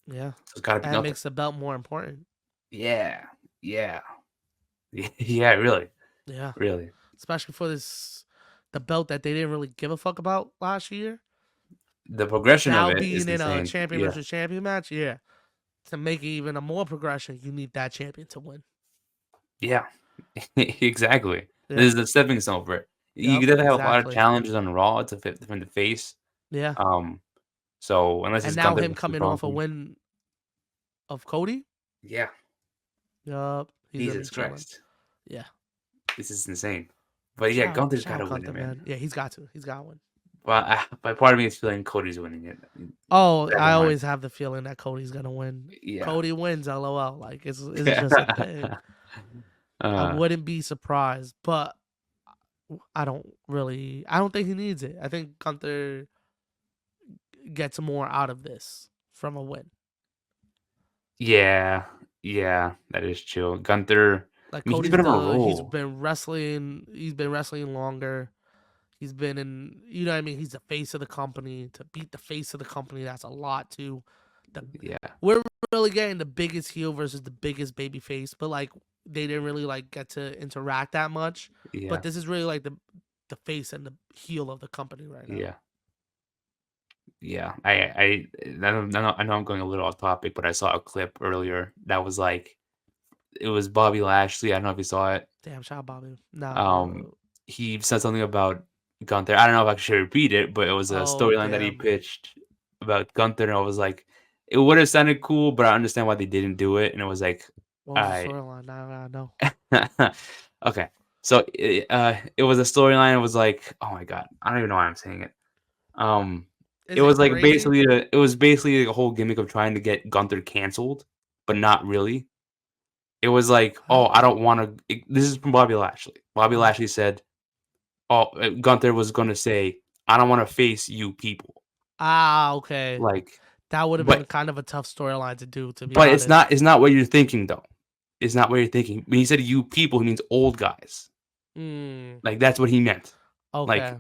S2: Yeah.
S1: So it's got to be
S2: And it
S1: Gunther.
S2: makes the belt more important.
S1: Yeah, yeah, yeah. Really,
S2: Yeah.
S1: really.
S2: Especially for the belt that they didn't really give a fuck about last year.
S1: The progression of
S2: Now
S1: it is
S2: being in a
S1: insane.
S2: champion
S1: Yeah,
S2: versus champion match, yeah. To make it even a more progression, you need that champion to win.
S1: yeah. Exactly.
S2: Yeah.
S1: This is a stepping stone for it. You
S2: Yep,
S1: could definitely have a lot of
S2: exactly.
S1: challenges on Raw to fit from the face.
S2: Yeah.
S1: Um, so unless
S2: And
S1: it's
S2: now
S1: Gunther
S2: him
S1: versus
S2: coming off a
S1: Rollins,
S2: win of Cody.
S1: yeah,
S2: Yup. He's gonna be
S1: Jesus
S2: chilling.
S1: Christ,
S2: Yeah.
S1: this is insane. But yeah, Gunther's got
S2: Shout
S1: to
S2: out
S1: win it,
S2: Gunther,
S1: man.
S2: man. Yeah, he's got to. He's got one.
S1: Well, but part of me is feeling Cody's winning it.
S2: Oh,
S1: Back
S2: I
S1: of mine.
S2: always have the feeling that Cody's gonna win.
S1: Yeah.
S2: Cody wins, LOL. Like it's just a thing. I
S1: uh,
S2: wouldn't be surprised, but I don't think he needs it. I think Gunther gets more out of this from a win.
S1: yeah, yeah, that is true. Gunther,
S2: Like
S1: I mean, he's
S2: Cody's
S1: been on a
S2: he's
S1: roll.
S2: been wrestling. He's been wrestling longer. He's been in. You know what I mean? He's the face of the company. To beat the face of the company, that's a lot too.
S1: Yeah,
S2: We're really getting the biggest heel versus the biggest baby face, but like they didn't really like get to interact that much.
S1: yeah,
S2: But this is really like the face and the heel of the company right now.
S1: yeah, yeah. I know I'm going a little off topic, but I saw a clip earlier that was like it was Bobby Lashley. I don't know if you saw it.
S2: Damn, shout out Bobby. Nah.
S1: Um, he said something about Gunther. I don't know if I should repeat it, but it was a
S2: Oh
S1: storyline that he
S2: damn.
S1: pitched about Gunther, and I was like, it would have sounded cool, but I understand why they didn't do it. And it was like,
S2: What was the
S1: I
S2: storyline? Nah, no.
S1: okay. So it was a storyline. It was like, oh my god, I don't even know why I'm saying it. It
S2: Is it
S1: was like
S2: crazy?
S1: basically a whole gimmick of trying to get Gunther canceled, but not really. It was like,
S2: What?
S1: oh, I don't want to. This is from Bobby Lashley. Bobby
S2: Uh-huh.
S1: Lashley said, oh, Gunther was going to say, I don't want to face you people.
S2: Ah, okay.
S1: Like,
S2: That would have been
S1: but
S2: kind of a tough storyline to do, to be
S1: but it's
S2: honest.
S1: not what you're thinking though. It's not what you're thinking. When he said you people, he means old guys.
S2: Mm,
S1: Like that's what he meant. Like,
S2: okay.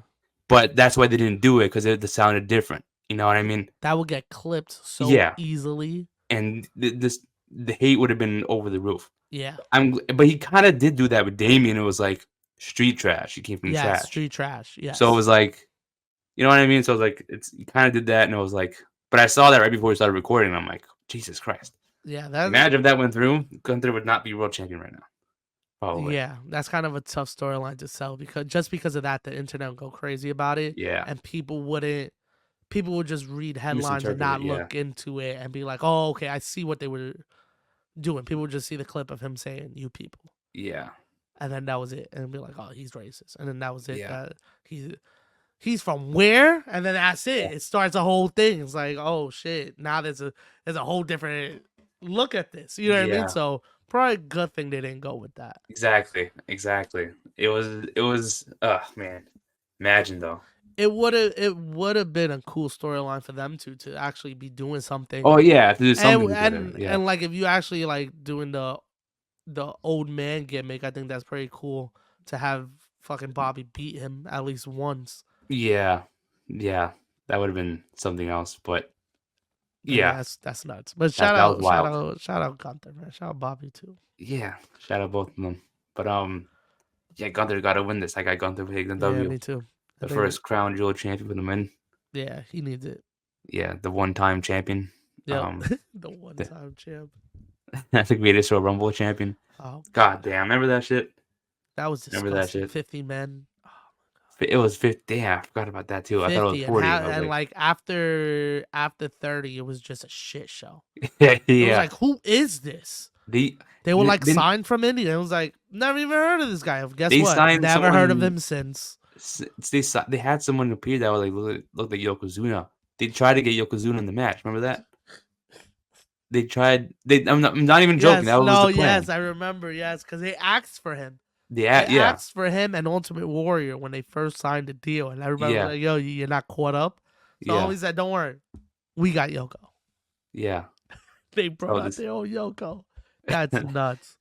S1: but that's why they didn't do it because it sounded different. You know what I mean?
S2: That would get clipped so
S1: Yeah.
S2: easily.
S1: And the hate would have been over the roof.
S2: Yeah.
S1: But he kind of did do that with Damien. It was like street trash. He came from
S2: Yes,
S1: trash.
S2: street trash. Yes.
S1: So it You know what I mean? So like it's you kind of did that, and it was like, but I saw that right before we started recording, and I'm like, Jesus Christ!
S2: Yeah, that
S1: Imagine if that went through, Gunther would not be world champion right now. Probably.
S2: yeah, that's kind of a tough storyline to sell because of that, the internet would go crazy about it,
S1: Yeah.
S2: and people would just read headlines and
S1: Misinterpret
S2: not
S1: it. Yeah.
S2: look into it and be like, oh, okay, I see what they were doing. People would just see the clip of him saying "you people,"
S1: Yeah.
S2: and then that was it, and be like, oh, he's racist, and then that was it.
S1: Yeah.
S2: That he's from where, and then that's it. It starts a whole thing. It's like, oh shit, now there's a whole different look at this. You know what I mean?
S1: Yeah.
S2: So probably a good thing they didn't go with that.
S1: Exactly. It was. Man, imagine though.
S2: It would have been a cool storyline for them to actually be doing something.
S1: Oh yeah, to do something together. Yeah.
S2: And like if you actually like doing the old man gimmick, I think that's pretty cool to have fucking Bobby beat him at least once.
S1: Yeah. Yeah. That would have been something else, but yeah,
S2: that's nuts. But
S1: that was wild.
S2: shout out Gunther, man. Shout out Bobby too.
S1: Yeah, shout out both of them. But yeah, Gunther got to win this. I got Gunther taking the
S2: Yeah,
S1: W.
S2: me too.
S1: The first crown jewel champion for the men.
S2: Yeah, he needs it.
S1: Yeah, the one-time champion.
S2: Yeah, the one-time champ.
S1: I think Greatest Royal Rumble champion.
S2: Oh,
S1: God damn, remember that shit?
S2: that was disgusting.
S1: Remember that shit?
S2: 50 men.
S1: It was 50. Yeah, I forgot about that too. I thought it was 40.
S2: And like after 30, it was just a shit show.
S1: Yeah.
S2: It was like, who is this? They were like signed from India. It was like, never even heard of this guy. Guess what? Never heard of him since.
S1: They had someone appear that was like looked like Yokozuna. They tried to get Yokozuna in the match. Remember that? They tried. I'm not even joking.
S2: Yes,
S1: that was the plan.
S2: Yes, I remember. Yes, because they asked for him. They
S1: yeah.
S2: asked for him and Ultimate Warrior when they first signed the deal, and I remember like, yo, you're not caught up. So I always said, don't worry, we got Yoko.
S1: Yeah.
S2: They brought out their own Yoko. That's nuts.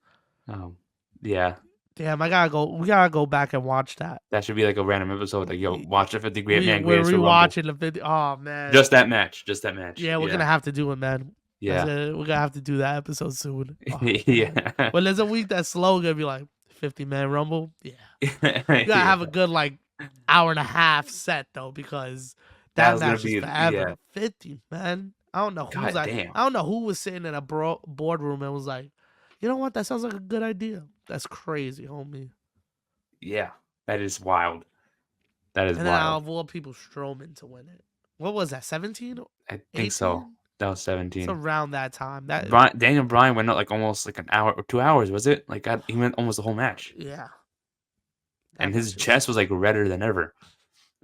S1: Yeah.
S2: Damn, we gotta go back and watch that.
S1: That should be like a random episode. Like, yo, watch the 50 Great Man.
S2: We're rewatching the 50. Oh man,
S1: just that match.
S2: Yeah, we're gonna have to do it, man.
S1: Yeah,
S2: we're gonna have to do that episode soon. Oh,
S1: yeah.
S2: But there's a week that's slow. Gonna be like 50-man Rumble. Yeah, you gotta have a good like hour and a half set though, because that match is forever. Yeah. 50, man. I don't know who's like. Damn. I don't know who was sitting in a boardroom and was like, you know what? That sounds like a good idea. That's crazy, homie.
S1: Yeah, that is wild. That is
S2: and
S1: wild.
S2: And out of all people, Strowman to win it. What was that? 17?
S1: I think 18? So. That was 17.
S2: It's around that time.
S1: Daniel Bryan went out like almost like an hour or 2 hours, was it? Like he went almost the whole match.
S2: Yeah.
S1: And his chest was like redder than ever.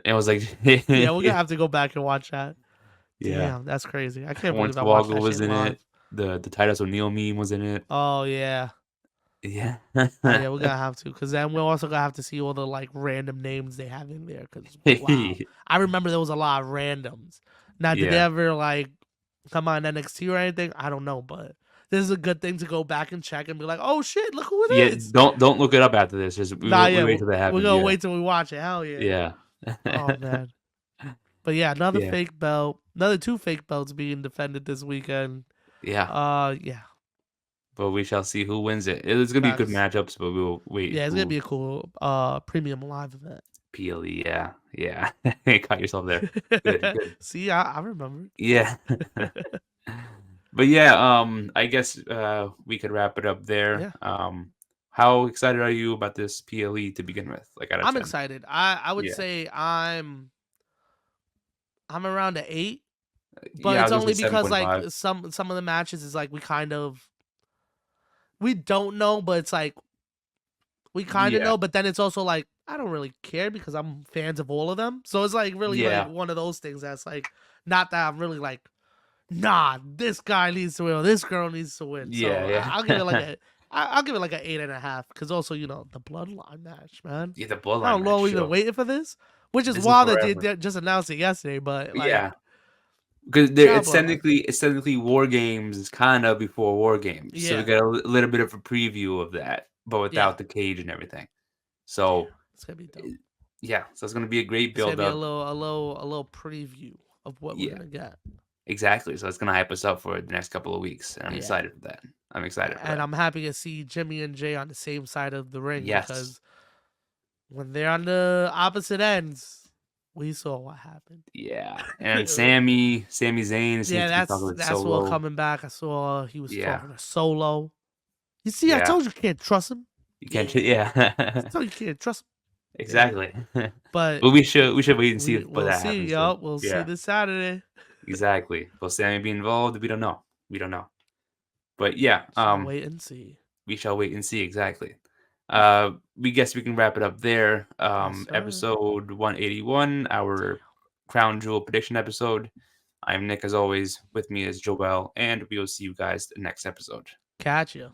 S1: It was like
S2: yeah, we're gonna have to go back and watch that.
S1: Yeah,
S2: damn, that's crazy. I can't believe I watched that
S1: was
S2: shit
S1: in
S2: live.
S1: it. The Titus O'Neil meme was in it.
S2: Oh yeah.
S1: Yeah.
S2: Yeah, we're gonna have to, because then we're also gonna have to see all the like random names they have in there. Because wow, I remember there was a lot of randoms. Now, did they ever like come on NXT or anything? I don't know, but this is a good thing to go back and check and be like, oh shit, look who it is.
S1: Don't look it up after this. Just wait till that happens.
S2: We're gonna wait till we watch it. Hell yeah.
S1: Yeah.
S2: Oh man. But yeah, another fake belt, another 2 fake belts being defended this weekend.
S1: Yeah.
S2: Yeah.
S1: But we shall see who wins it. It's gonna be good matchups, but we will wait.
S2: Yeah, it's gonna be a cool premium live event.
S1: PLE, yeah. Caught yourself there. Good.
S2: See, I remember.
S1: Yeah. But yeah, I guess we could wrap it up there.
S2: Yeah.
S1: How excited are you about this PLE to begin with? Like,
S2: I'm excited. I would say I'm around an 8, but it's only because like some of the matches is like we don't know, but it's like we kind of know, but then it's also like I don't really care because I'm fans of all of them. So it's like really like one of those things that's like not that I'm really like, nah, this guy needs to win or this girl needs to win. So I'll give it like I'll give it like an 8.5, because also, you know, the bloodline match, man.
S1: Yeah, the bloodline.
S2: How long we've been waiting for this? Which is wild that they just announced it yesterday, but like,
S1: because it's technically War Games is kind of before War Games, so we got a little bit of a preview of that, but without the cage and everything. So
S2: it's gonna be dope.
S1: Yeah, so it's gonna be a great build up.
S2: A little preview of what we're gonna get.
S1: Exactly. So it's gonna hype us up for the next couple of weeks, and I'm excited for that. And
S2: I'm happy to see Jimmy and Jay on the same side of the ring.
S1: Yes.
S2: Because when they're on the opposite ends, We saw what happened.
S1: Yeah, and Sami Zayn seems
S2: Yeah,
S1: to be talking with
S2: that's all
S1: Solo.
S2: coming back. I saw he was
S1: Yeah,
S2: talking to Solo. You see, I
S1: yeah,
S2: told you can't trust him.
S1: you can't.
S2: Yeah,
S1: Yeah,
S2: I told you can't trust him. Yeah,
S1: exactly.
S2: but
S1: But we should wait and see if
S2: we'll
S1: that
S2: see,
S1: happens too.
S2: yo. We'll see
S1: Yeah,
S2: this Saturday.
S1: exactly. Will Sammy be involved? We don't know. We don't know. But yeah,
S2: Shall wait and see.
S1: we shall wait and see exactly. We guess we can wrap it up there.
S2: Yes, sir.
S1: Episode 181, our Crown Jewel prediction episode. I'm Nick, as always. With me is Joel, and we will see you guys the next episode.
S2: Catch you.